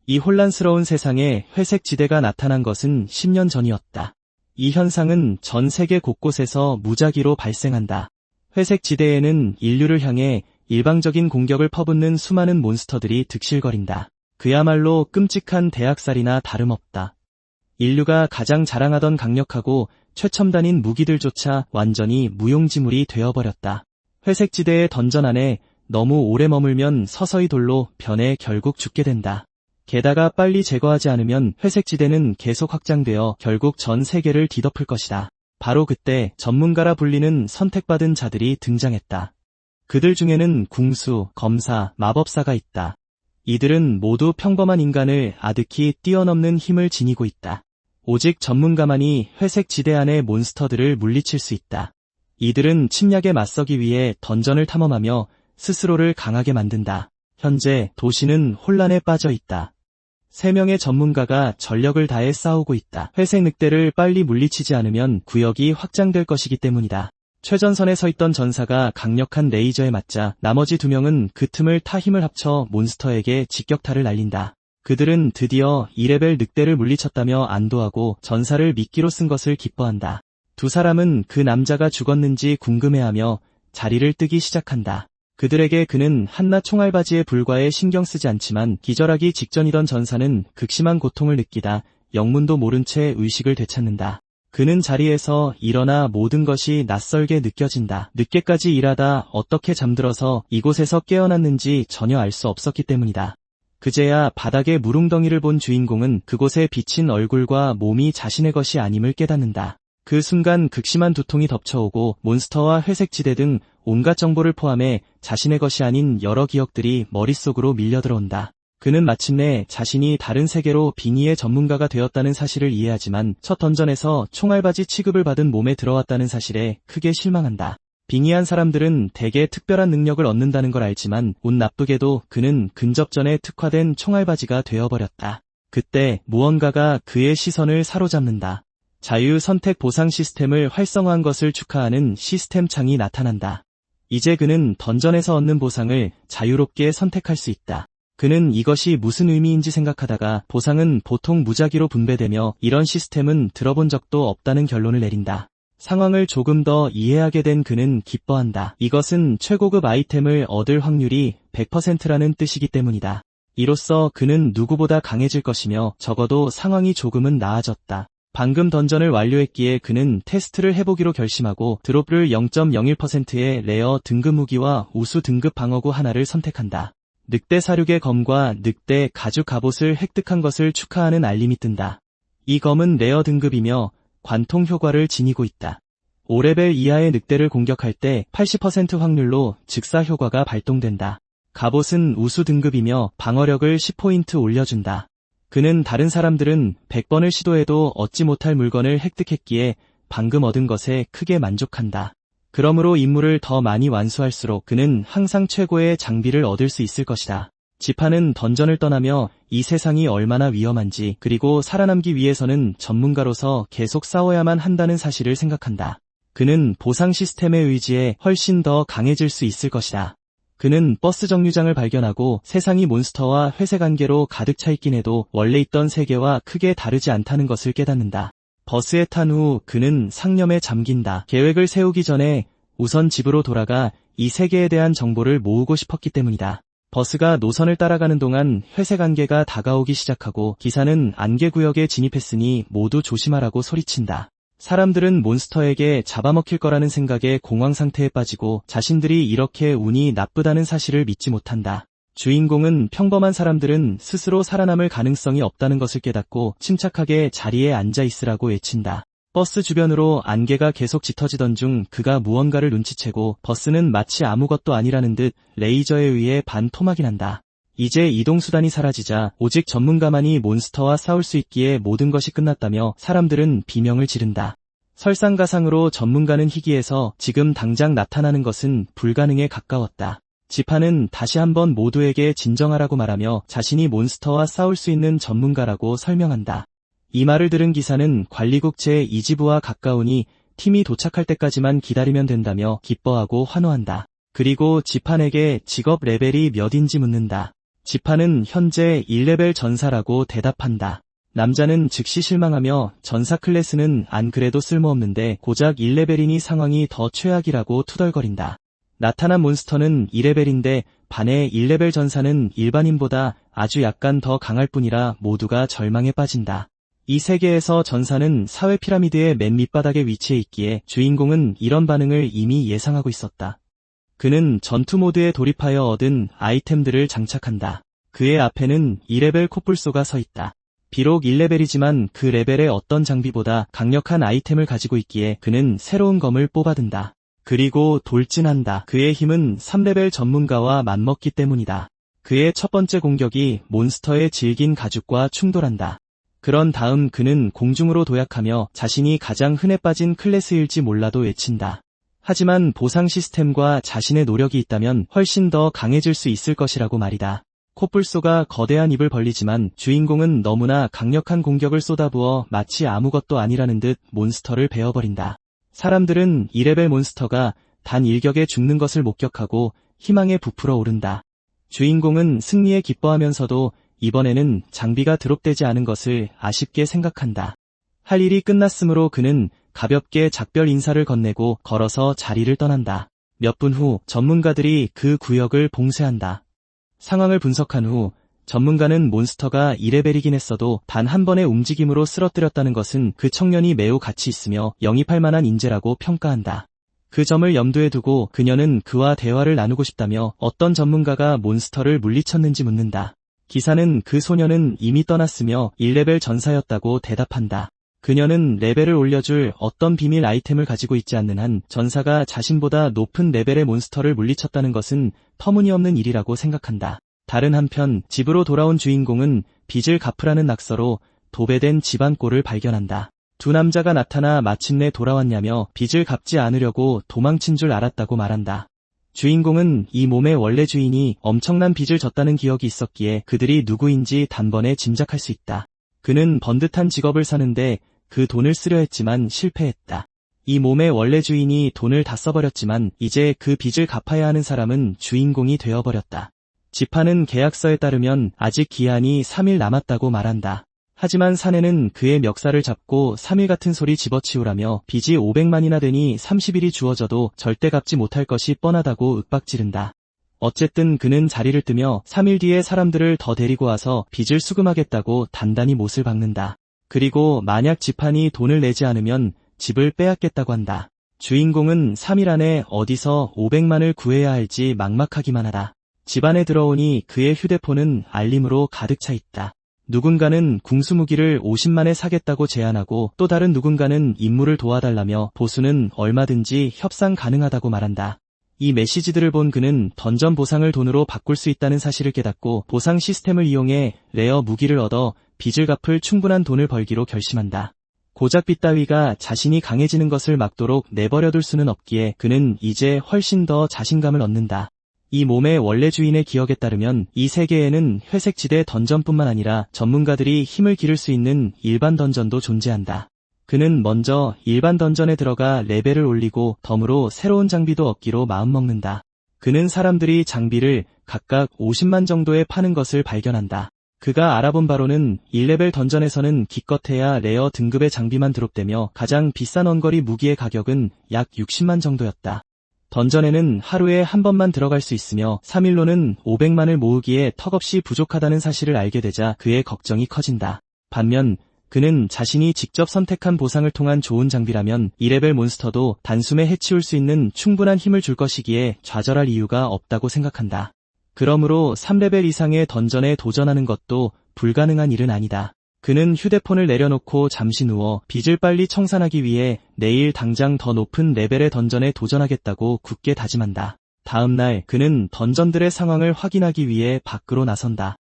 이 혼란스러운 세상에 회색 지대가 나타난 것은 10년 전이었다. 이 현상은 전 세계 곳곳에서 무작위로 발생한다. 회색 지대에는 인류를 향해 일방적인 공격을 퍼붓는 수많은 몬스터들이 득실거린다. 그야말로 끔찍한 대학살이나 다름없다. 인류가 가장 자랑하던 강력하고 최첨단인 무기들조차 완전히 무용지물이 되어버렸다. 회색 지대의 던전 안에 너무 오래 머물면 서서히 돌로 변해 결국 죽게 된다. 게다가 빨리 제거하지 않으면 회색 지대는 계속 확장되어 결국 전 세계를 뒤덮을 것이다. 바로 그때 전문가라 불리는 선택받은 자들이 등장했다. 그들 중에는 궁수, 검사, 마법사가 있다. 이들은 모두 평범한 인간을 아득히 뛰어넘는 힘을 지니고 있다. 오직 전문가만이 회색 지대 안의 몬스터들을 물리칠 수 있다. 이들은 침략에 맞서기 위해 던전을 탐험하며 스스로를 강하게 만든다. 현재 도시는 혼란에 빠져 있다. 3명의 전문가가 전력을 다해 싸우고 있다. 회색 늑대를 빨리 물리치지 않으면 구역이 확장될 것이기 때문이다. 최전선에 서 있던 전사가 강력한 레이저에 맞자 나머지 2명은 그 틈을 타 힘을 합쳐 몬스터에게 직격탄을 날린다. 그들은 드디어 2레벨 늑대를 물리쳤다며 안도하고 전사를 미끼로 쓴 것을 기뻐한다. 2사람은 그 남자가 죽었는지 궁금해하며 자리를 뜨기 시작한다. 그들에게 그는 한낱 총알바지의 불과에 신경 쓰지 않지만 기절하기 직전이던 전사는 극심한 고통을 느끼다 영문도 모른 채 의식을 되찾는다. 그는 자리에서 일어나 모든 것이 낯설게 느껴진다. 늦게까지 일하다 어떻게 잠들어서 이곳에서 깨어났는지 전혀 알 수 없었기 때문이다. 그제야 바닥에 무릉덩이를 본 주인공은 그곳에 비친 얼굴과 몸이 자신의 것이 아님을 깨닫는다. 그 순간 극심한 두통이 덮쳐오고 몬스터와 회색지대 등 온갖 정보를 포함해 자신의 것이 아닌 여러 기억들이 머릿속으로 밀려들어온다. 그는 마침내 자신이 다른 세계로 빙의의 전문가가 되었다는 사실을 이해하지만 첫 던전에서 총알바지 취급을 받은 몸에 들어왔다는 사실에 크게 실망한다. 빙의한 사람들은 대개 특별한 능력을 얻는다는 걸 알지만 운 나쁘게도 그는 근접전에 특화된 총알바지가 되어버렸다. 그때 무언가가 그의 시선을 사로잡는다. 자유 선택 보상 시스템을 활성화한 것을 축하하는 시스템 창이 나타난다. 이제 그는 던전에서 얻는 보상을 자유롭게 선택할 수 있다. 그는 이것이 무슨 의미인지 생각하다가 보상은 보통 무작위로 분배되며 이런 시스템은 들어본 적도 없다는 결론을 내린다. 상황을 조금 더 이해하게 된 그는 기뻐한다. 이것은 최고급 아이템을 얻을 확률이 100%라는 뜻이기 때문이다. 이로써 그는 누구보다 강해질 것이며 적어도 상황이 조금은 나아졌다. 방금 던전을 완료했기에 그는 테스트를 해보기로 결심하고 드롭을 0.01%의 레어 등급 무기와 우수 등급 방어구 하나를 선택한다. 늑대 사륙의 검과 늑대 가죽 갑옷을 획득한 것을 축하하는 알림이 뜬다. 이 검은 레어 등급이며 관통 효과를 지니고 있다. 5레벨 이하의 늑대를 공격할 때 80% 확률로 즉사 효과가 발동된다. 갑옷은 우수 등급이며 방어력을 10포인트 올려준다. 그는 다른 사람들은 100번을 시도해도 얻지 못할 물건을 획득했기에 방금 얻은 것에 크게 만족한다. 그러므로 임무를 더 많이 완수할수록 그는 항상 최고의 장비를 얻을 수 있을 것이다. 지파는 던전을 떠나며 이 세상이 얼마나 위험한지 그리고 살아남기 위해서는 전문가로서 계속 싸워야만 한다는 사실을 생각한다. 그는 보상 시스템의 의지에 훨씬 더 강해질 수 있을 것이다. 그는 버스 정류장을 발견하고 세상이 몬스터와 회색 안개로 가득 차 있긴 해도 원래 있던 세계와 크게 다르지 않다는 것을 깨닫는다. 버스에 탄 후 그는 상념에 잠긴다. 계획을 세우기 전에 우선 집으로 돌아가 이 세계에 대한 정보를 모으고 싶었기 때문이다. 버스가 노선을 따라가는 동안 회색 안개가 다가오기 시작하고 기사는 안개구역에 진입했으니 모두 조심하라고 소리친다. 사람들은 몬스터에게 잡아먹힐 거라는 생각에 공황 상태에 빠지고 자신들이 이렇게 운이 나쁘다는 사실을 믿지 못한다. 주인공은 평범한 사람들은 스스로 살아남을 가능성이 없다는 것을 깨닫고 침착하게 자리에 앉아 있으라고 외친다. 버스 주변으로 안개가 계속 짙어지던 중 그가 무언가를 눈치채고 버스는 마치 아무것도 아니라는 듯 레이저에 의해 반토막이 난다. 이제 이동수단이 사라지자 오직 전문가만이 몬스터와 싸울 수 있기에 모든 것이 끝났다며 사람들은 비명을 지른다. 설상가상으로 전문가는 희귀해서 지금 당장 나타나는 것은 불가능에 가까웠다. 지파는 다시 한번 모두에게 진정하라고 말하며 자신이 몬스터와 싸울 수 있는 전문가라고 설명한다. 이 말을 들은 기사는 관리국 제2지부와 가까우니 팀이 도착할 때까지만 기다리면 된다며 기뻐하고 환호한다. 그리고 지판에게 직업 레벨이 몇인지 묻는다. 지파는 현재 1레벨 전사라고 대답한다. 남자는 즉시 실망하며 전사 클래스는 안 그래도 쓸모없는데 고작 1레벨이니 상황이 더 최악이라고 투덜거린다. 나타난 몬스터는 2레벨인데 반해 1레벨 전사는 일반인보다 아주 약간 더 강할 뿐이라 모두가 절망에 빠진다. 이 세계에서 전사는 사회 피라미드의 맨 밑바닥에 위치해 있기에 주인공은 이런 반응을 이미 예상하고 있었다. 그는 전투 모드에 돌입하여 얻은 아이템들을 장착한다. 그의 앞에는 2레벨 코뿔소가 서 있다. 비록 1레벨이지만 그 레벨의 어떤 장비보다 강력한 아이템을 가지고 있기에 그는 새로운 검을 뽑아든다. 그리고 돌진한다. 그의 힘은 3레벨 전문가와 맞먹기 때문이다. 그의 첫 번째 공격이 몬스터의 질긴 가죽과 충돌한다. 그런 다음 그는 공중으로 도약하며 자신이 가장 흔해 빠진 클래스일지 몰라도 외친다. 하지만 보상 시스템과 자신의 노력이 있다면 훨씬 더 강해질 수 있을 것이라고 말이다. 코뿔소가 거대한 입을 벌리지만 주인공은 너무나 강력한 공격을 쏟아부어 마치 아무것도 아니라는 듯 몬스터를 베어버린다. 사람들은 2레벨 몬스터가 단 일격에 죽는 것을 목격하고 희망에 부풀어 오른다. 주인공은 승리에 기뻐하면서도 이번에는 장비가 드롭되지 않은 것을 아쉽게 생각한다. 할 일이 끝났으므로 그는 가볍게 작별 인사를 건네고 걸어서 자리를 떠난다. 몇 분 후 전문가들이 그 구역을 봉쇄한다. 상황을 분석한 후 전문가는 몬스터가 2레벨이긴 했어도 단 한 번의 움직임으로 쓰러뜨렸다는 것은 그 청년이 매우 가치 있으며 영입할 만한 인재라고 평가한다. 그 점을 염두에 두고 그녀는 그와 대화를 나누고 싶다며 어떤 전문가가 몬스터를 물리쳤는지 묻는다. 기사는 그 소녀는 이미 떠났으며 1레벨 전사였다고 대답한다. 그녀는 레벨을 올려줄 어떤 비밀 아이템을 가지고 있지 않는 한 전사가 자신보다 높은 레벨의 몬스터를 물리쳤다는 것은 터무니없는 일이라고 생각한다. 다른 한편 집으로 돌아온 주인공은 빚을 갚으라는 낙서로 도배된 집안꼴을 발견한다. 두 남자가 나타나 마침내 돌아왔냐며 빚을 갚지 않으려고 도망친 줄 알았다고 말한다. 주인공은 이 몸의 원래 주인이 엄청난 빚을 졌다는 기억이 있었기에 그들이 누구인지 단번에 짐작할 수 있다. 그는 번듯한 직업을 사는데 그 돈을 쓰려 했지만 실패했다. 이 몸의 원래 주인이 돈을 다 써버렸지만 이제 그 빚을 갚아야 하는 사람은 주인공이 되어버렸다. 지파는 계약서에 따르면 아직 기한이 3일 남았다고 말한다. 하지만 사내는 그의 멱살을 잡고 3일 같은 소리 집어치우라며 빚이 500만이나 되니 30일이 주어져도 절대 갚지 못할 것이 뻔하다고 윽박지른다. 어쨌든 그는 자리를 뜨며 3일 뒤에 사람들을 더 데리고 와서 빚을 수금하겠다고 단단히 못을 박는다. 그리고 만약 지판이 돈을 내지 않으면 집을 빼앗겠다고 한다. 주인공은 3일 안에 어디서 500만을 구해야 할지 막막하기만 하다. 집안에 들어오니 그의 휴대폰은 알림으로 가득 차 있다. 누군가는 궁수무기를 50만에 사겠다고 제안하고 또 다른 누군가는 임무를 도와달라며 보수는 얼마든지 협상 가능하다고 말한다. 이 메시지들을 본 그는 던전 보상을 돈으로 바꿀 수 있다는 사실을 깨닫고 보상 시스템을 이용해 레어 무기를 얻어 빚을 갚을 충분한 돈을 벌기로 결심한다. 고작 빚 따위가 자신이 강해지는 것을 막도록 내버려둘 수는 없기에 그는 이제 훨씬 더 자신감을 얻는다. 이 몸의 원래 주인의 기억에 따르면 이 세계에는 회색지대 던전뿐만 아니라 전문가들이 힘을 기를 수 있는 일반 던전도 존재한다. 그는 먼저 일반 던전에 들어가 레벨을 올리고 덤으로 새로운 장비도 얻기로 마음먹는다. 그는 사람들이 장비를 각각 50만 정도에 파는 것을 발견한다. 그가 알아본 바로는 1레벨 던전에서는 기껏해야 레어 등급의 장비만 드롭되며 가장 비싼 원거리 무기의 가격은 약 60만 정도였다. 던전에는 하루에 한 번만 들어갈 수 있으며 3일로는 500만을 모으기에 턱없이 부족하다는 사실을 알게 되자 그의 걱정이 커진다. 반면 그는 자신이 직접 선택한 보상을 통한 좋은 장비라면 2레벨 몬스터도 단숨에 해치울 수 있는 충분한 힘을 줄 것이기에 좌절할 이유가 없다고 생각한다. 그러므로 3레벨 이상의 던전에 도전하는 것도 불가능한 일은 아니다. 그는 휴대폰을 내려놓고 잠시 누워 빚을 빨리 청산하기 위해 내일 당장 더 높은 레벨의 던전에 도전하겠다고 굳게 다짐한다. 다음 날 그는 던전들의 상황을 확인하기 위해 밖으로 나선다.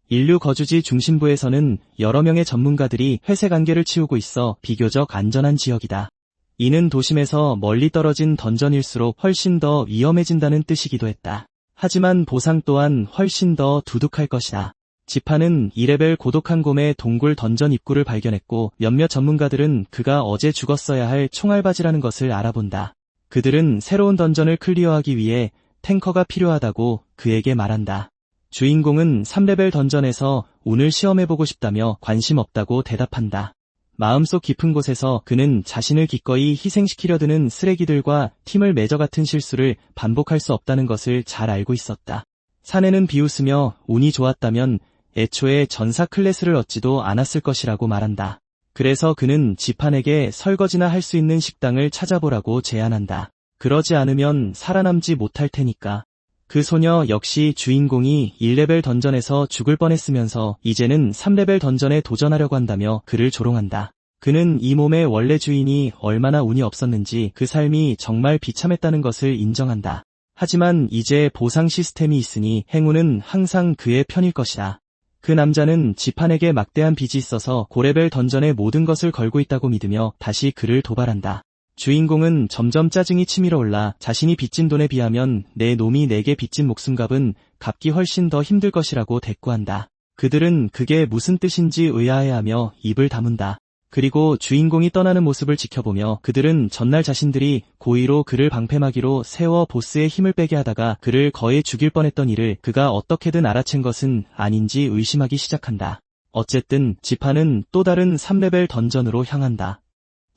인류 거주지 중심부에서는 여러 명의 전문가들이 회색 안개를 치우고 있어 비교적 안전한 지역이다. 이는 도심에서 멀리 떨어진 던전일수록 훨씬 더 위험해진다는 뜻이기도 했다. 하지만 보상 또한 훨씬 더 두둑할 것이다. 지파는 2레벨 고독한 곰의 동굴 던전 입구를 발견했고 몇몇 전문가들은 그가 어제 죽었어야 할 총알바지라는 것을 알아본다. 그들은 새로운 던전을 클리어하기 위해 탱커가 필요하다고 그에게 말한다. 주인공은 3레벨 던전에서 운을 시험해보고 싶다며 관심 없다고 대답한다. 마음속 깊은 곳에서 그는 자신을 기꺼이 희생시키려 드는 쓰레기들과 팀을 맺어 같은 실수를 반복할 수 없다는 것을 잘 알고 있었다. 사내는 비웃으며 운이 좋았다면 애초에 전사 클래스를 얻지도 않았을 것이라고 말한다. 그래서 그는 지판에게 설거지나 할 수 있는 식당을 찾아보라고 제안한다. 그러지 않으면 살아남지 못할 테니까. 그 소녀 역시 주인공이 1레벨 던전에서 죽을 뻔했으면서 이제는 3레벨 던전에 도전하려고 한다며 그를 조롱한다. 그는 이 몸의 원래 주인이 얼마나 운이 없었는지 그 삶이 정말 비참했다는 것을 인정한다. 하지만 이제 보상 시스템이 있으니 행운은 항상 그의 편일 것이다. 그 남자는 지판에게 막대한 빚이 있어서 고레벨 던전에 모든 것을 걸고 있다고 믿으며 다시 그를 도발한다. 주인공은 점점 짜증이 치밀어 올라 자신이 빚진 돈에 비하면 내 놈이 내게 빚진 목숨값은 갚기 훨씬 더 힘들 것이라고 대꾸한다. 그들은 그게 무슨 뜻인지 의아해하며 입을 다문다. 그리고 주인공이 떠나는 모습을 지켜보며 그들은 전날 자신들이 고의로 그를 방패막이로 세워 보스의 힘을 빼게 하다가 그를 거의 죽일 뻔했던 일을 그가 어떻게든 알아챈 것은 아닌지 의심하기 시작한다. 어쨌든 지판은 또 다른 3레벨 던전으로 향한다.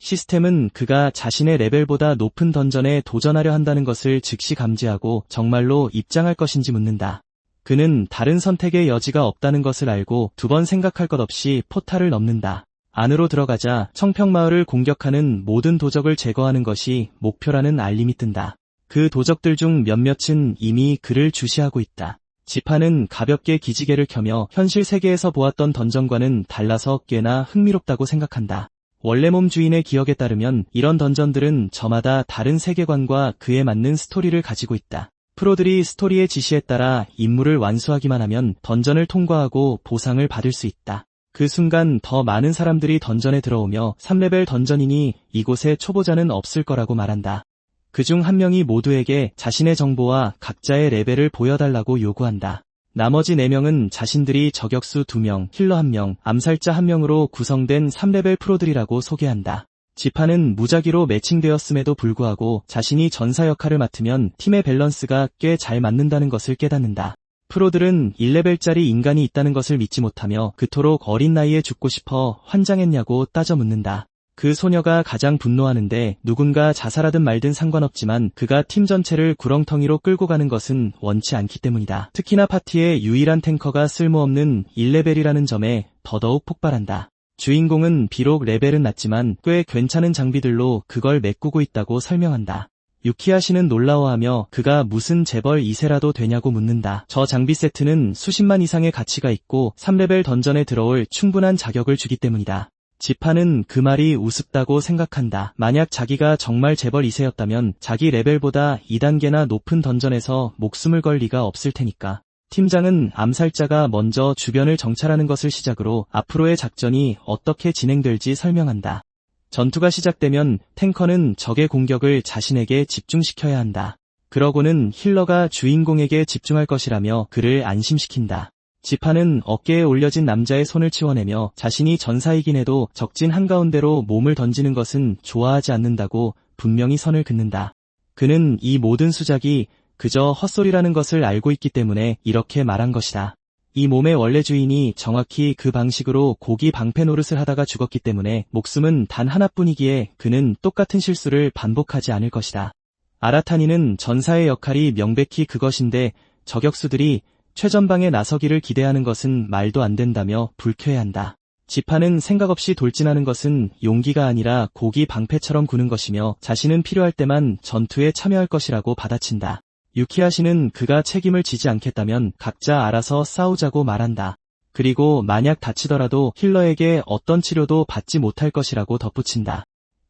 시스템은 그가 자신의 레벨보다 높은 던전에 도전하려 한다는 것을 즉시 감지하고 정말로 입장할 것인지 묻는다. 그는 다른 선택의 여지가 없다는 것을 알고 두 번 생각할 것 없이 포탈을 넘는다. 안으로 들어가자 청평마을을 공격하는 모든 도적을 제거하는 것이 목표라는 알림이 뜬다. 그 도적들 중 몇몇은 이미 그를 주시하고 있다. 지판은 가볍게 기지개를 켜며 현실 세계에서 보았던 던전과는 달라서 꽤나 흥미롭다고 생각한다. 원래 몸 주인의 기억에 따르면 이런 던전들은 저마다 다른 세계관과 그에 맞는 스토리를 가지고 있다. 프로들이 스토리의 지시에 따라 임무를 완수하기만 하면 던전을 통과하고 보상을 받을 수 있다. 그 순간 더 많은 사람들이 던전에 들어오며 3레벨 던전이니 이곳에 초보자는 없을 거라고 말한다. 그중 한 명이 모두에게 자신의 정보와 각자의 레벨을 보여달라고 요구한다. 나머지 4명은 자신들이 저격수 2명, 힐러 1명, 암살자 1명으로 구성된 3레벨 프로들이라고 소개한다. 지판은 무작위로 매칭되었음에도 불구하고 자신이 전사 역할을 맡으면 팀의 밸런스가 꽤 잘 맞는다는 것을 깨닫는다. 프로들은 1레벨짜리 인간이 있다는 것을 믿지 못하며 그토록 어린 나이에 죽고 싶어 환장했냐고 따져 묻는다. 그 소녀가 가장 분노하는데 누군가 자살하든 말든 상관없지만 그가 팀 전체를 구렁텅이로 끌고 가는 것은 원치 않기 때문이다. 특히나 파티의 유일한 탱커가 쓸모없는 1레벨이라는 점에 더더욱 폭발한다. 주인공은 비록 레벨은 낮지만 꽤 괜찮은 장비들로 그걸 메꾸고 있다고 설명한다. 유키아 씨는 놀라워하며 그가 무슨 재벌 2세라도 되냐고 묻는다. 저 장비 세트는 수십만 이상의 가치가 있고 3레벨 던전에 들어올 충분한 자격을 주기 때문이다. 지판은 그 말이 우습다고 생각한다. 만약 자기가 정말 재벌 2세였다면 자기 레벨보다 2단계나 높은 던전에서 목숨을 걸 리가 없을 테니까. 팀장은 암살자가 먼저 주변을 정찰하는 것을 시작으로 앞으로의 작전이 어떻게 진행될지 설명한다. 전투가 시작되면 탱커는 적의 공격을 자신에게 집중시켜야 한다. 그러고는 힐러가 주인공에게 집중할 것이라며 그를 안심시킨다. 지판은 어깨에 올려진 남자의 손을 치워내며 자신이 전사이긴 해도 적진 한가운데로 몸을 던지는 것은 좋아하지 않는다고 분명히 선을 긋는다. 그는 이 모든 수작이 그저 헛소리라는 것을 알고 있기 때문에 이렇게 말한 것이다. 이 몸의 원래 주인이 정확히 그 방식으로 고기 방패 노릇을 하다가 죽었기 때문에 목숨은 단 하나뿐이기에 그는 똑같은 실수를 반복하지 않을 것이다. 아라타니는 전사의 역할이 명백히 그것인데 저격수들이 최전방에 나서기를 기대하는 것은 말도 안 된다며 불쾌해한다. 지판은 생각 없이 돌진하는 것은 용기가 아니라 고기 방패처럼 구는 것이며 자신은 필요할 때만 전투에 참여할 것이라고 받아친다. 유키아 씨는 그가 책임을 지지 않겠다면 각자 알아서 싸우자고 말한다. 그리고 만약 다치더라도 힐러에게 어떤 치료도 받지 못할 것이라고 덧붙인다.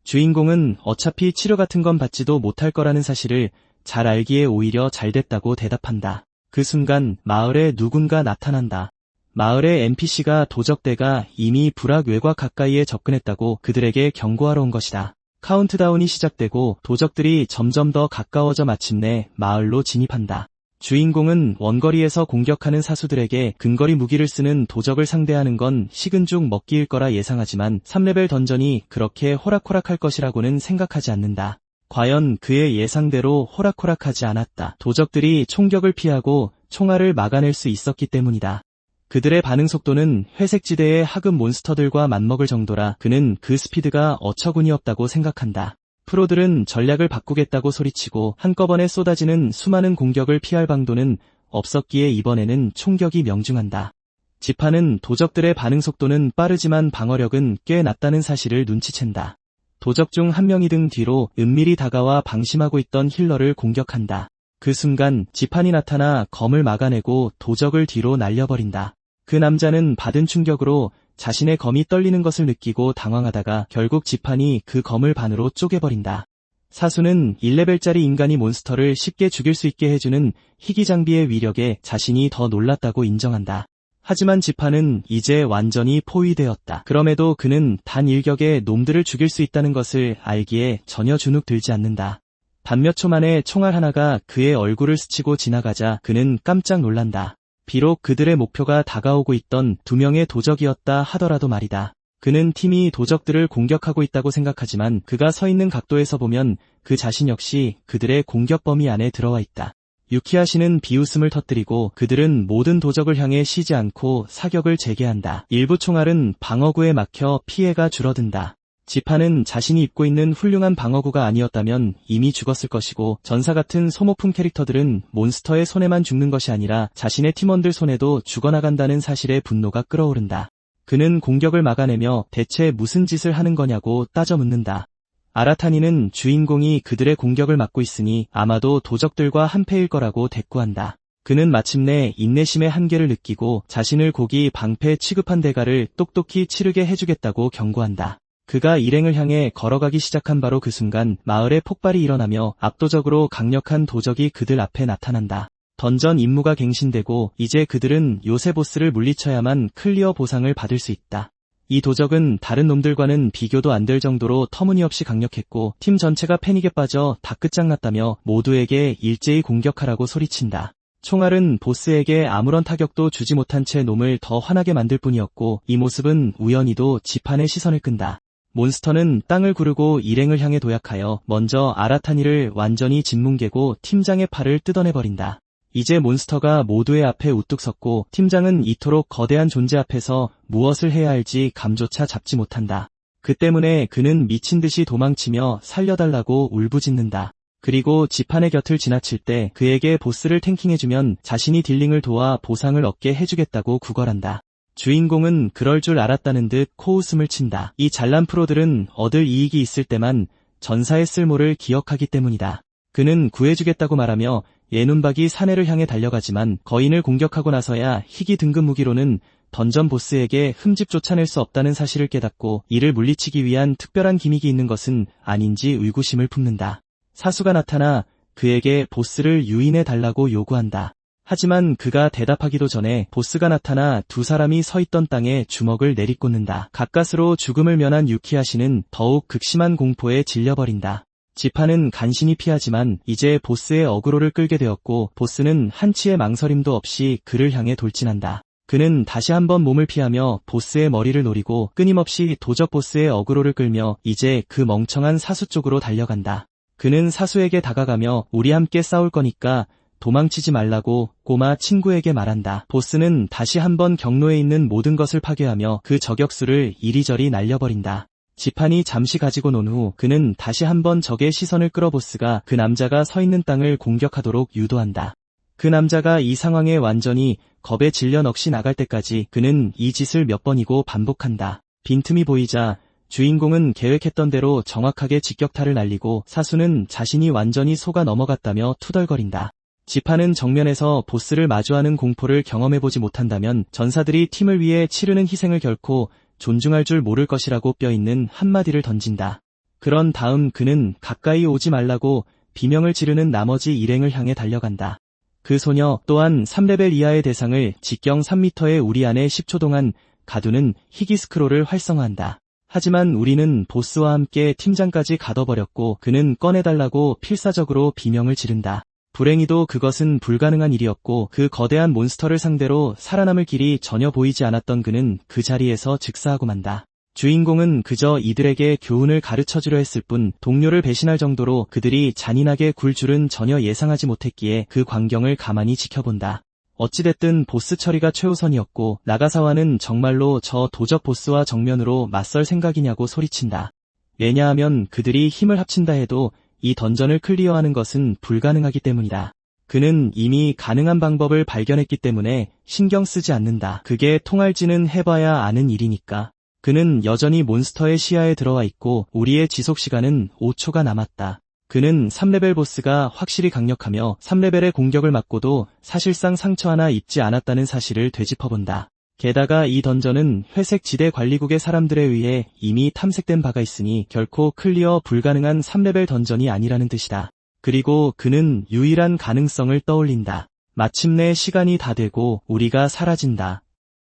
주인공은 어차피 치료 같은 건 받지도 못할 거라는 사실을 잘 알기에 오히려 잘 됐다고 대답한다. 그 순간 마을에 누군가 나타난다. 마을의 NPC가 도적대가 이미 불악 외곽 가까이에 접근했다고 그들에게 경고하러 온 것이다. 카운트다운이 시작되고 도적들이 점점 더 가까워져 마침내 마을로 진입한다. 주인공은 원거리에서 공격하는 사수들에게 근거리 무기를 쓰는 도적을 상대하는 건 식은 죽 먹기일 거라 예상하지만 3레벨 던전이 그렇게 호락호락할 것이라고는 생각하지 않는다. 과연 그의 예상대로 호락호락하지 않았다. 도적들이 총격을 피하고 총알을 막아낼 수 있었기 때문이다. 그들의 반응 속도는 회색지대의 하급 몬스터들과 맞먹을 정도라 그는 그 스피드가 어처구니 없다고 생각한다. 프로들은 전략을 바꾸겠다고 소리치고 한꺼번에 쏟아지는 수많은 공격을 피할 방도는 없었기에 이번에는 총격이 명중한다. 지파는 도적들의 반응 속도는 빠르지만 방어력은 꽤 낮다는 사실을 눈치챈다. 도적 중 한 명이 등 뒤로 은밀히 다가와 방심하고 있던 힐러를 공격한다. 그 순간 지판이 나타나 검을 막아내고 도적을 뒤로 날려버린다. 그 남자는 받은 충격으로 자신의 검이 떨리는 것을 느끼고 당황하다가 결국 지판이 그 검을 반으로 쪼개버린다. 사수는 1레벨짜리 인간이 몬스터를 쉽게 죽일 수 있게 해주는 희귀 장비의 위력에 자신이 더 놀랐다고 인정한다. 하지만 지판은 이제 완전히 포위되었다. 그럼에도 그는 단 일격에 놈들을 죽일 수 있다는 것을 알기에 전혀 주눅 들지 않는다. 단 몇 초 만에 총알 하나가 그의 얼굴을 스치고 지나가자 그는 깜짝 놀란다. 비록 그들의 목표가 다가오고 있던 2명의 도적이었다 하더라도 말이다. 그는 팀이 도적들을 공격하고 있다고 생각하지만 그가 서 있는 각도에서 보면 그 자신 역시 그들의 공격 범위 안에 들어와 있다. 유키하시는 비웃음을 터뜨리고 그들은 모든 도적을 향해 쉬지 않고 사격을 재개한다. 일부 총알은 방어구에 막혀 피해가 줄어든다. 지파는 자신이 입고 있는 훌륭한 방어구가 아니었다면 이미 죽었을 것이고 전사 같은 소모품 캐릭터들은 몬스터의 손에만 죽는 것이 아니라 자신의 팀원들 손에도 죽어나간다는 사실에 분노가 끓어오른다. 그는 공격을 막아내며 대체 무슨 짓을 하는 거냐고 따져 묻는다. 아라타니는 주인공이 그들의 공격을 막고 있으니 아마도 도적들과 한패일 거라고 대꾸한다. 그는 마침내 인내심의 한계를 느끼고 자신을 고기 방패 취급한 대가를 똑똑히 치르게 해주겠다고 경고한다. 그가 일행을 향해 걸어가기 시작한 바로 그 순간 마을에 폭발이 일어나며 압도적으로 강력한 도적이 그들 앞에 나타난다. 던전 임무가 갱신되고 이제 그들은 요새 보스를 물리쳐야만 클리어 보상을 받을 수 있다. 이 도적은 다른 놈들과는 비교도 안 될 정도로 터무니없이 강력했고 팀 전체가 패닉에 빠져 다 끝장났다며 모두에게 일제히 공격하라고 소리친다. 총알은 보스에게 아무런 타격도 주지 못한 채 놈을 더 화나게 만들 뿐이었고 이 모습은 우연히도 지판의 시선을 끈다. 몬스터는 땅을 구르고 일행을 향해 도약하여 먼저 아라타니를 완전히 짓뭉개고 팀장의 팔을 뜯어내버린다. 이제 몬스터가 모두의 앞에 우뚝 섰고 팀장은 이토록 거대한 존재 앞에서 무엇을 해야 할지 감조차 잡지 못한다. 그 때문에 그는 미친 듯이 도망치며 살려달라고 울부짖는다. 그리고 지판의 곁을 지나칠 때 그에게 보스를 탱킹해주면 자신이 딜링을 도와 보상을 얻게 해주겠다고 구걸한다. 주인공은 그럴 줄 알았다는 듯 코웃음을 친다. 이 잘난 프로들은 얻을 이익이 있을 때만 전사의 쓸모를 기억하기 때문이다. 그는 구해주겠다고 말하며 예눈박이 사내를 향해 달려가지만 거인을 공격하고 나서야 희귀 등급 무기로는 던전 보스에게 흠집 쫓아낼 수 없다는 사실을 깨닫고 이를 물리치기 위한 특별한 기믹이 있는 것은 아닌지 의구심을 품는다. 사수가 나타나 그에게 보스를 유인해달라고 요구한다. 하지만 그가 대답하기도 전에 보스가 나타나 두 사람이 서 있던 땅에 주먹을 내리꽂는다. 가까스로 죽음을 면한 유키하시는 더욱 극심한 공포에 질려버린다. 지파는 간신히 피하지만 이제 보스의 어그로를 끌게 되었고 보스는 한치의 망설임도 없이 그를 향해 돌진한다. 그는 다시 한번 몸을 피하며 보스의 머리를 노리고 끊임없이 도적 보스의 어그로를 끌며 이제 그 멍청한 사수 쪽으로 달려간다. 그는 사수에게 다가가며 우리 함께 싸울 거니까 도망치지 말라고 꼬마 친구에게 말한다. 보스는 다시 한번 경로에 있는 모든 것을 파괴하며 그 저격수를 이리저리 날려버린다. 지판이 잠시 가지고 논 후 그는 다시 한번 적의 시선을 끌어 보스가 그 남자가 서 있는 땅을 공격하도록 유도한다. 그 남자가 이 상황에 완전히 겁에 질려 넋이 나갈 때까지 그는 이 짓을 몇 번이고 반복한다. 빈틈이 보이자 주인공은 계획했던 대로 정확하게 직격타를 날리고 사수는 자신이 완전히 속아 넘어갔다며 투덜거린다. 지파는 정면에서 보스를 마주하는 공포를 경험해보지 못한다면 전사들이 팀을 위해 치르는 희생을 결코 존중할 줄 모를 것이라고 뼈있는 한마디를 던진다. 그런 다음 그는 가까이 오지 말라고 비명을 지르는 나머지 일행을 향해 달려간다. 그 소녀 또한 3레벨 이하의 대상을 직경 3m의 우리 안에 10초 동안 가두는 희귀 스크롤을 활성화한다. 하지만 우리는 보스와 함께 팀장까지 가둬버렸고 그는 꺼내달라고 필사적으로 비명을 지른다. 불행히도 그것은 불가능한 일이었고 그 거대한 몬스터를 상대로 살아남을 길이 전혀 보이지 않았던 그는 그 자리에서 즉사하고 만다. 주인공은 그저 이들에게 교훈을 가르쳐주려 했을 뿐 동료를 배신할 정도로 그들이 잔인하게 굴 줄은 전혀 예상하지 못했기에 그 광경을 가만히 지켜본다. 어찌됐든 보스 처리가 최우선이었고 나가사와는 정말로 저 도적 보스와 정면으로 맞설 생각이냐고 소리친다. 왜냐하면 그들이 힘을 합친다 해도 이 던전을 클리어하는 것은 불가능하기 때문이다. 그는 이미 가능한 방법을 발견했기 때문에 신경 쓰지 않는다. 그게 통할지는 해봐야 아는 일이니까. 그는 여전히 몬스터의 시야에 들어와 있고 우리의 지속시간은 5초가 남았다. 그는 3레벨 보스가 확실히 강력하며 3레벨의 공격을 맞고도 사실상 상처 하나 입지 않았다는 사실을 되짚어본다. 게다가 이 던전은 회색 지대 관리국의 사람들에 의해 이미 탐색된 바가 있으니 결코 클리어 불가능한 3레벨 던전이 아니라는 뜻이다. 그리고 그는 유일한 가능성을 떠올린다. 마침내 시간이 다 되고 우리가 사라진다.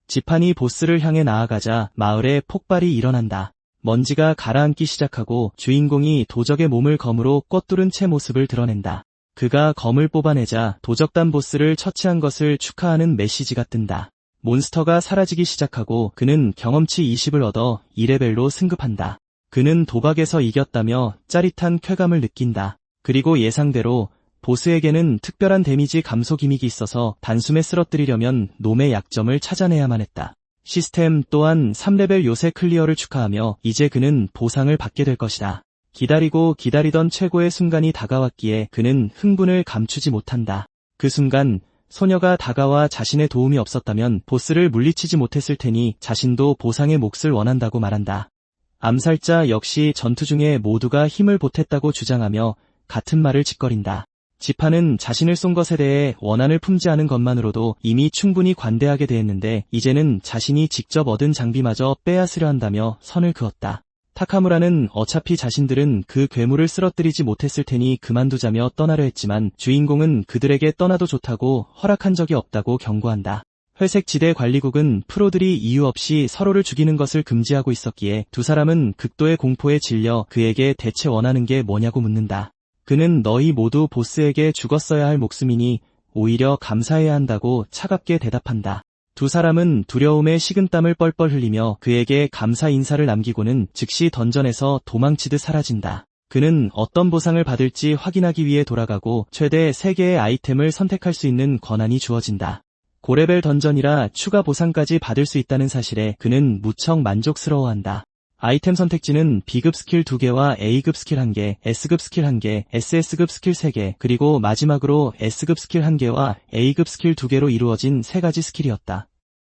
지판이 보스를 향해 나아가자 마을에 폭발이 일어난다. 먼지가 가라앉기 시작하고 주인공이 도적의 몸을 검으로 꿰뚫은 채 모습을 드러낸다. 그가 검을 뽑아내자 도적단 보스를 처치한 것을 축하하는 메시지가 뜬다. 몬스터가 사라지기 시작하고 그는 경험치 20을 얻어 2레벨로 승급한다. 그는 도박에서 이겼다며 짜릿한 쾌감을 느낀다. 그리고 예상대로 보스에게는 특별한 데미지 감소 기믹이 있어서 단숨에 쓰러뜨리려면 놈의 약점을 찾아내야만 했다. 시스템 또한 3레벨 요새 클리어를 축하하며 이제 그는 보상을 받게 될 것이다. 기다리고 기다리던 최고의 순간이 다가왔기에 그는 흥분을 감추지 못한다. 그 순간 소녀가 다가와 자신의 도움이 없었다면 보스를 물리치지 못했을 테니 자신도 보상의 몫을 원한다고 말한다. 암살자 역시 전투 중에 모두가 힘을 보탰다고 주장하며 같은 말을 짓거린다. 지파는 자신을 쏜 것에 대해 원한을 품지 않은 것만으로도 이미 충분히 관대하게 대했는데 이제는 자신이 직접 얻은 장비마저 빼앗으려 한다며 선을 그었다. 타카무라는 어차피 자신들은 그 괴물을 쓰러뜨리지 못했을 테니 그만두자며 떠나려 했지만 주인공은 그들에게 떠나도 좋다고 허락한 적이 없다고 경고한다. 회색 지대 관리국은 프로들이 이유 없이 서로를 죽이는 것을 금지하고 있었기에 두 사람은 극도의 공포에 질려 그에게 대체 원하는 게 뭐냐고 묻는다. 그는 너희 모두 보스에게 죽었어야 할 목숨이니 오히려 감사해야 한다고 차갑게 대답한다. 두 사람은 두려움에 식은땀을 뻘뻘 흘리며 그에게 감사 인사를 남기고는 즉시 던전에서 도망치듯 사라진다. 그는 어떤 보상을 받을지 확인하기 위해 돌아가고 최대 3개의 아이템을 선택할 수 있는 권한이 주어진다. 고레벨 던전이라 추가 보상까지 받을 수 있다는 사실에 그는 무척 만족스러워한다. 아이템 선택지는 B급 스킬 2개와 A급 스킬 1개, S급 스킬 1개, SS급 스킬 3개, 그리고 마지막으로 S급 스킬 1개와 A급 스킬 2개로 이루어진 3가지 스킬이었다.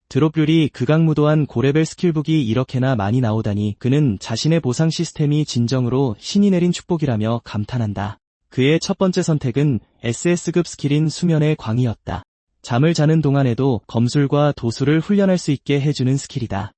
드롭률이 극악무도한 고레벨 스킬북이 이렇게나 많이 나오다니 그는 자신의 보상 시스템이 진정으로 신이 내린 축복이라며 감탄한다. 그의 첫 번째 선택은 SS급 스킬인 수면의 광이었다. 잠을 자는 동안에도 검술과 도술을 훈련할 수 있게 해주는 스킬이다.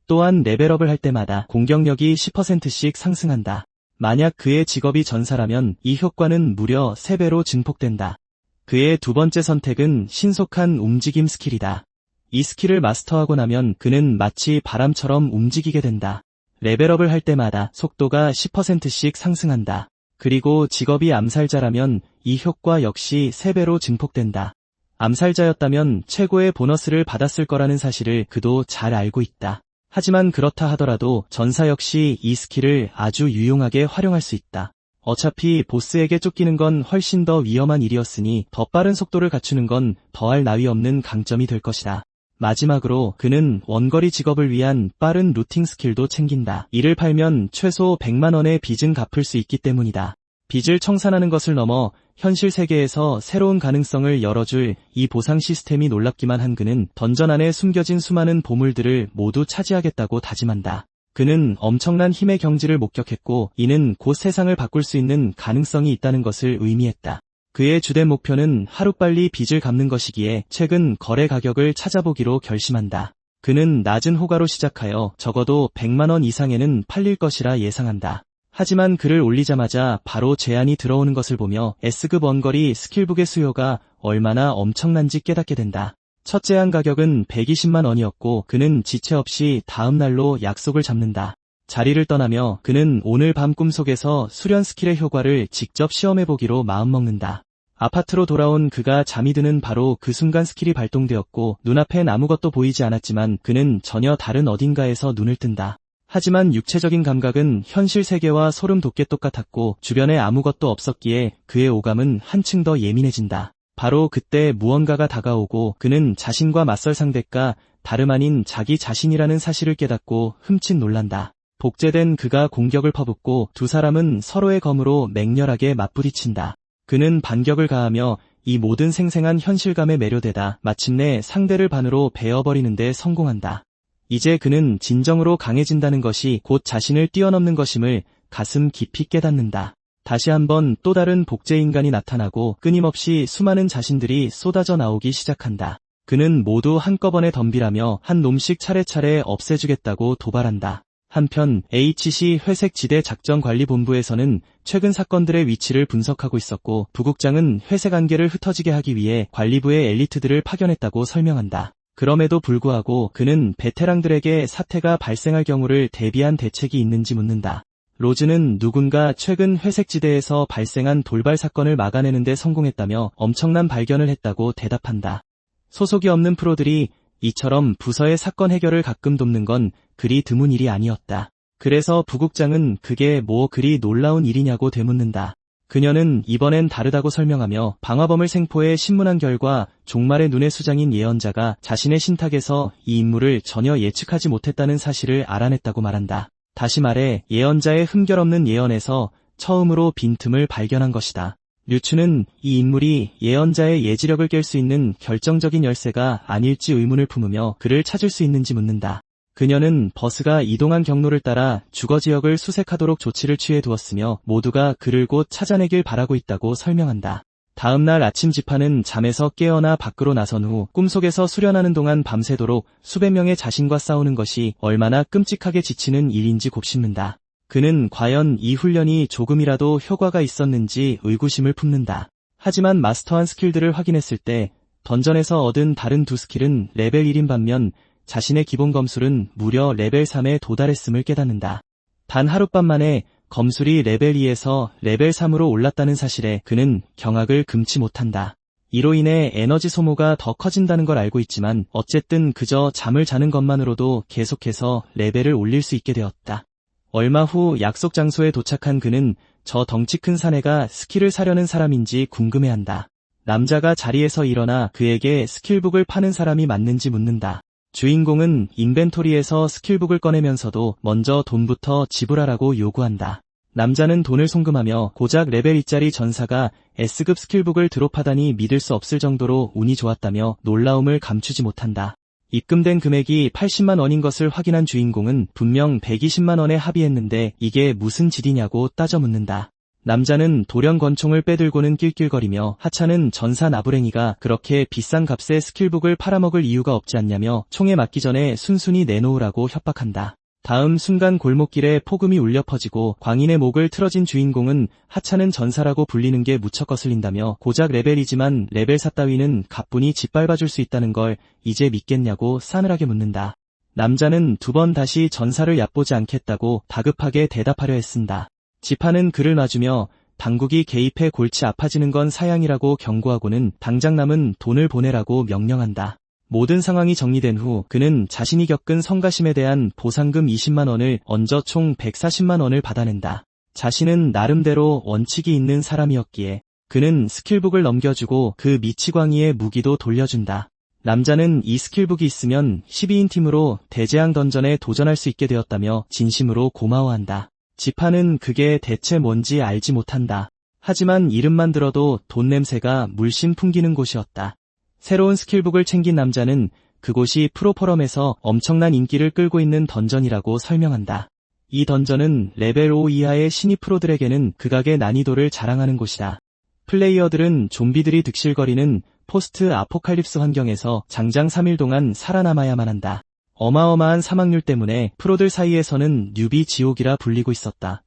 또한 레벨업을 할 때마다 공격력이 10%씩 상승한다. 만약 그의 직업이 전사라면 이 효과는 무려 3배로 증폭된다. 그의 두 번째 선택은 신속한 움직임 스킬이다. 이 스킬을 마스터하고 나면 그는 마치 바람처럼 움직이게 된다. 레벨업을 할 때마다 속도가 10%씩 상승한다. 그리고 직업이 암살자라면 이 효과 역시 3배로 증폭된다. 암살자였다면 최고의 보너스를 받았을 거라는 사실을 그도 잘 알고 있다. 하지만 그렇다 하더라도 전사 역시 이 스킬을 아주 유용하게 활용할 수 있다. 어차피 보스에게 쫓기는 건 훨씬 더 위험한 일이었으니 더 빠른 속도를 갖추는 건 더할 나위 없는 강점이 될 것이다. 마지막으로 그는 원거리 직업을 위한 빠른 루팅 스킬도 챙긴다. 이를 팔면 최소 100만 원의 빚은 갚을 수 있기 때문이다. 빚을 청산하는 것을 넘어 현실 세계에서 새로운 가능성을 열어줄 이 보상 시스템이 놀랍기만 한 그는 던전 안에 숨겨진 수많은 보물들을 모두 차지하겠다고 다짐한다. 그는 엄청난 힘의 경지를 목격했고 이는 곧 세상을 바꿀 수 있는 가능성이 있다는 것을 의미했다. 그의 주된 목표는 하루빨리 빚을 갚는 것이기에 최근 거래 가격을 찾아보기로 결심한다. 그는 낮은 호가로 시작하여 적어도 100만 원 이상에는 팔릴 것이라 예상한다. 하지만 글을 올리자마자 바로 제안이 들어오는 것을 보며 S급 원거리 스킬북의 수요가 얼마나 엄청난지 깨닫게 된다. 첫 제안 가격은 120만 원이었고 그는 지체 없이 다음 날로 약속을 잡는다. 자리를 떠나며 그는 오늘 밤 꿈속에서 수련 스킬의 효과를 직접 시험해보기로 마음먹는다. 아파트로 돌아온 그가 잠이 드는 바로 그 순간 스킬이 발동되었고 눈앞엔 아무것도 보이지 않았지만 그는 전혀 다른 어딘가에서 눈을 뜬다. 하지만 육체적인 감각은 현실 세계와 소름 돋게 똑같았고 주변에 아무것도 없었기에 그의 오감은 한층 더 예민해진다. 바로 그때 무언가가 다가오고 그는 자신과 맞설 상대가 다름 아닌 자기 자신이라는 사실을 깨닫고 흠칫 놀란다. 복제된 그가 공격을 퍼붓고 두 사람은 서로의 검으로 맹렬하게 맞부딪힌다. 그는 반격을 가하며 이 모든 생생한 현실감에 매료되다 마침내 상대를 반으로 베어버리는 데 성공한다. 이제 그는 진정으로 강해진다는 것이 곧 자신을 뛰어넘는 것임을 가슴 깊이 깨닫는다. 다시 한번 또 다른 복제인간이 나타나고 끊임없이 수많은 자신들이 쏟아져 나오기 시작한다. 그는 모두 한꺼번에 덤비라며 한 놈씩 차례차례 없애주겠다고 도발한다. 한편 HC 회색지대 작전관리본부에서는 최근 사건들의 위치를 분석하고 있었고 부국장은 회색 안개를 흩어지게 하기 위해 관리부의 엘리트들을 파견했다고 설명한다. 그럼에도 불구하고 그는 베테랑들에게 사태가 발생할 경우를 대비한 대책이 있는지 묻는다. 로즈는 누군가 최근 회색지대에서 발생한 돌발 사건을 막아내는 데 성공했다며 엄청난 발견을 했다고 대답한다. 소속이 없는 프로들이 이처럼 부서의 사건 해결을 가끔 돕는 건 그리 드문 일이 아니었다. 그래서 부국장은 그게 뭐 그리 놀라운 일이냐고 되묻는다. 그녀는 이번엔 다르다고 설명하며 방화범을 생포해 신문한 결과 종말의 눈의 수장인 예언자가 자신의 신탁에서 이 인물을 전혀 예측하지 못했다는 사실을 알아냈다고 말한다. 다시 말해 예언자의 흠결없는 예언에서 처음으로 빈틈을 발견한 것이다. 류추는 이 인물이 예언자의 예지력을 깰 수 있는 결정적인 열쇠가 아닐지 의문을 품으며 그를 찾을 수 있는지 묻는다. 그녀는 버스가 이동한 경로를 따라 주거지역을 수색하도록 조치를 취해 두었으며 모두가 그를 곧 찾아내길 바라고 있다고 설명한다. 다음날 아침 지파는 잠에서 깨어나 밖으로 나선 후 꿈속에서 수련하는 동안 밤새도록 수백 명의 자신과 싸우는 것이 얼마나 끔찍하게 지치는 일인지 곱씹는다. 그는 과연 이 훈련이 조금이라도 효과가 있었는지 의구심을 품는다. 하지만 마스터한 스킬들을 확인했을 때 던전에서 얻은 다른 두 스킬은 레벨 1인 반면 자신의 기본 검술은 무려 레벨 3에 도달했음을 깨닫는다. 단 하룻밤 만에 검술이 레벨 2에서 레벨 3으로 올랐다는 사실에 그는 경악을 금치 못한다. 이로 인해 에너지 소모가 더 커진다는 걸 알고 있지만 어쨌든 그저 잠을 자는 것만으로도 계속해서 레벨을 올릴 수 있게 되었다. 얼마 후 약속 장소에 도착한 그는 저 덩치 큰 사내가 스킬을 사려는 사람인지 궁금해한다. 남자가 자리에서 일어나 그에게 스킬북을 파는 사람이 맞는지 묻는다. 주인공은 인벤토리에서 스킬북을 꺼내면서도 먼저 돈부터 지불하라고 요구한다. 남자는 돈을 송금하며 고작 레벨 2짜리 전사가 S급 스킬북을 드롭하다니 믿을 수 없을 정도로 운이 좋았다며 놀라움을 감추지 못한다. 입금된 금액이 80만 원인 것을 확인한 주인공은 분명 120만 원에 합의했는데 이게 무슨 짓이냐고 따져 묻는다. 남자는 돌연 권총을 빼들고는 낄낄거리며 하찮은 전사 나부랭이가 그렇게 비싼 값에 스킬북을 팔아먹을 이유가 없지 않냐며 총에 맞기 전에 순순히 내놓으라고 협박한다. 다음 순간 골목길에 폭음이 울려 퍼지고 광인의 목을 틀어진 주인공은 하찮은 전사라고 불리는 게 무척 거슬린다며 고작 레벨이지만 레벨 4 따위는 가뿐히 짓밟아줄 수 있다는 걸 이제 믿겠냐고 싸늘하게 묻는다. 남자는 두 번 다시 전사를 얕보지 않겠다고 다급하게 대답하려 했습니다. 지파는 그를 놔주며 당국이 개입해 골치 아파지는 건 사양이라고 경고하고는 당장 남은 돈을 보내라고 명령한다. 모든 상황이 정리된 후 그는 자신이 겪은 성가심에 대한 보상금 20만 원을 얹어 총 140만 원을 받아낸다. 자신은 나름대로 원칙이 있는 사람이었기에 그는 스킬북을 넘겨주고 그 미치광이의 무기도 돌려준다. 남자는 이 스킬북이 있으면 12인 팀으로 대재앙 던전에 도전할 수 있게 되었다며 진심으로 고마워한다. 지파는 그게 대체 뭔지 알지 못한다. 하지만 이름만 들어도 돈 냄새가 물씬 풍기는 곳이었다. 새로운 스킬북을 챙긴 남자는 그곳이 프로포럼에서 엄청난 인기를 끌고 있는 던전이라고 설명한다. 이 던전은 레벨 5 이하의 신입 프로들에게는 극악의 난이도를 자랑하는 곳이다. 플레이어들은 좀비들이 득실거리는 포스트 아포칼립스 환경에서 장장 3일 동안 살아남아야만 한다. 어마어마한 사망률 때문에 프로들 사이에서는 뉴비 지옥이라 불리고 있었다.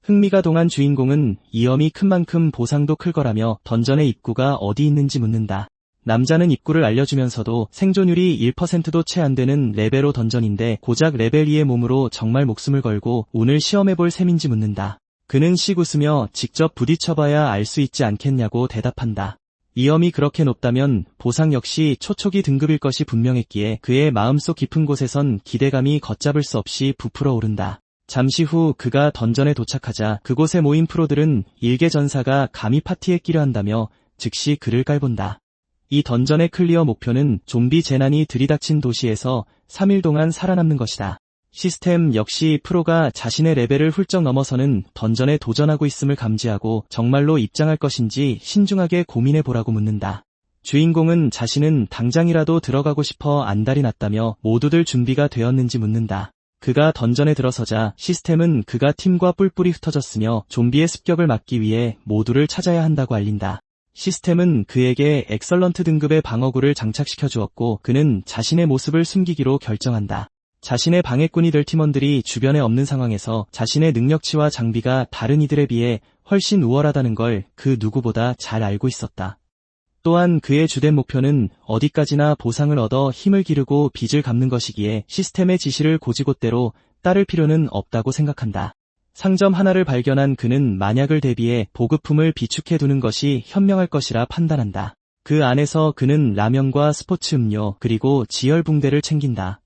흥미가 동한 주인공은 위험이 큰 만큼 보상도 클 거라며 던전의 입구가 어디 있는지 묻는다. 남자는 입구를 알려주면서도 생존율이 1%도 채 안 되는 레벨 5 던전인데 고작 레벨 2의 몸으로 정말 목숨을 걸고 운을 시험해볼 셈인지 묻는다. 그는 씩 웃으며 직접 부딪혀봐야 알 수 있지 않겠냐고 대답한다. 위험이 그렇게 높다면 보상 역시 초초기 등급일 것이 분명했기에 그의 마음속 깊은 곳에선 기대감이 걷잡을 수 없이 부풀어 오른다. 잠시 후 그가 던전에 도착하자 그곳에 모인 프로들은 일개 전사가 감히 파티에 끼려 한다며 즉시 그를 깔본다. 이 던전의 클리어 목표는 좀비 재난이 들이닥친 도시에서 3일 동안 살아남는 것이다. 시스템 역시 프로가 자신의 레벨을 훌쩍 넘어서는 던전에 도전하고 있음을 감지하고 정말로 입장할 것인지 신중하게 고민해보라고 묻는다. 주인공은 자신은 당장이라도 들어가고 싶어 안달이 났다며 모두들 준비가 되었는지 묻는다. 그가 던전에 들어서자 시스템은 그가 팀과 뿔뿔이 흩어졌으며 좀비의 습격을 막기 위해 모두를 찾아야 한다고 알린다. 시스템은 그에게 엑설런트 등급의 방어구를 장착시켜 주었고 그는 자신의 모습을 숨기기로 결정한다. 자신의 방해꾼이 될 팀원들이 주변에 없는 상황에서 자신의 능력치와 장비가 다른 이들에 비해 훨씬 우월하다는 걸 그 누구보다 잘 알고 있었다. 또한 그의 주된 목표는 어디까지나 보상을 얻어 힘을 기르고 빚을 갚는 것이기에 시스템의 지시를 곧이곧대로 따를 필요는 없다고 생각한다. 상점 하나를 발견한 그는 만약을 대비해 보급품을 비축해두는 것이 현명할 것이라 판단한다. 그 안에서 그는 라면과 스포츠 음료 그리고 지열 붕대를 챙긴다.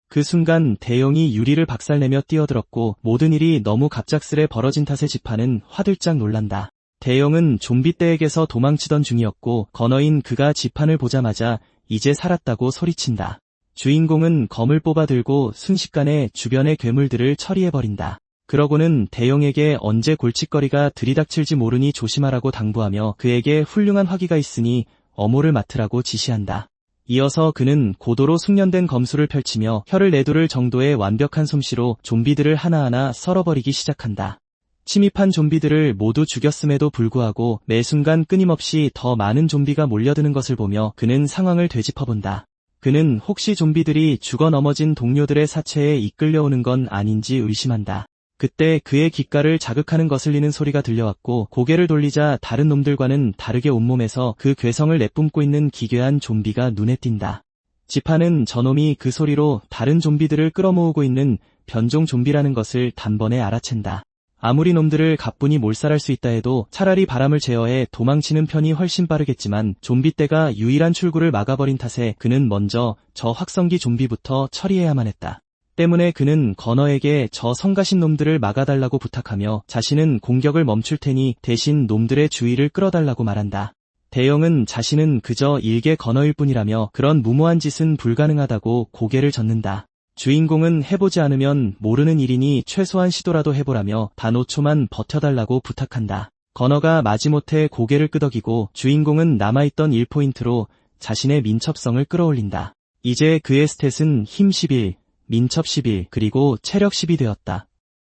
그 순간 대용이 유리를 박살내며 뛰어들었고 모든 일이 너무 갑작스레 벌어진 탓에 지파는 화들짝 놀란다. 대용은 좀비 떼에게서 도망치던 중이었고 건어인 그가 지판을 보자마자 이제 살았다고 소리친다. 주인공은 검을 뽑아 들고 순식간에 주변의 괴물들을 처리해버린다. 그러고는 대용에게 언제 골칫거리가 들이닥칠지 모르니 조심하라고 당부하며 그에게 훌륭한 화기가 있으니 어모를 맡으라고 지시한다. 이어서 그는 고도로 숙련된 검술을 펼치며 혀를 내두를 정도의 완벽한 솜씨로 좀비들을 하나하나 썰어버리기 시작한다. 침입한 좀비들을 모두 죽였음에도 불구하고 매 순간 끊임없이 더 많은 좀비가 몰려드는 것을 보며 그는 상황을 되짚어본다. 그는 혹시 좀비들이 죽어 넘어진 동료들의 사체에 이끌려오는 건 아닌지 의심한다. 그때 그의 귓가를 자극하는 거슬리는 소리가 들려왔고 고개를 돌리자 다른 놈들과는 다르게 온몸에서 그 괴성을 내뿜고 있는 기괴한 좀비가 눈에 띈다. 지파는 저놈이 그 소리로 다른 좀비들을 끌어모으고 있는 변종 좀비라는 것을 단번에 알아챈다. 아무리 놈들을 가뿐히 몰살할 수 있다 해도 차라리 바람을 제어해 도망치는 편이 훨씬 빠르겠지만 좀비 떼가 유일한 출구를 막아버린 탓에 그는 먼저 저 확성기 좀비부터 처리해야만 했다. 때문에 그는 건어에게 저 성가신 놈들을 막아달라고 부탁하며 자신은 공격을 멈출 테니 대신 놈들의 주의를 끌어달라고 말한다. 대용은 자신은 그저 일개 건어일 뿐이라며 그런 무모한 짓은 불가능하다고 고개를 젓는다. 주인공은 해보지 않으면 모르는 일이니 최소한 시도라도 해보라며 단 5초만 버텨달라고 부탁한다. 건어가 마지못해 고개를 끄덕이고 주인공은 남아있던 1포인트로 자신의 민첩성을 끌어올린다. 이제 그의 스탯은 힘 11, 민첩 11, 그리고 체력 10이 되었다.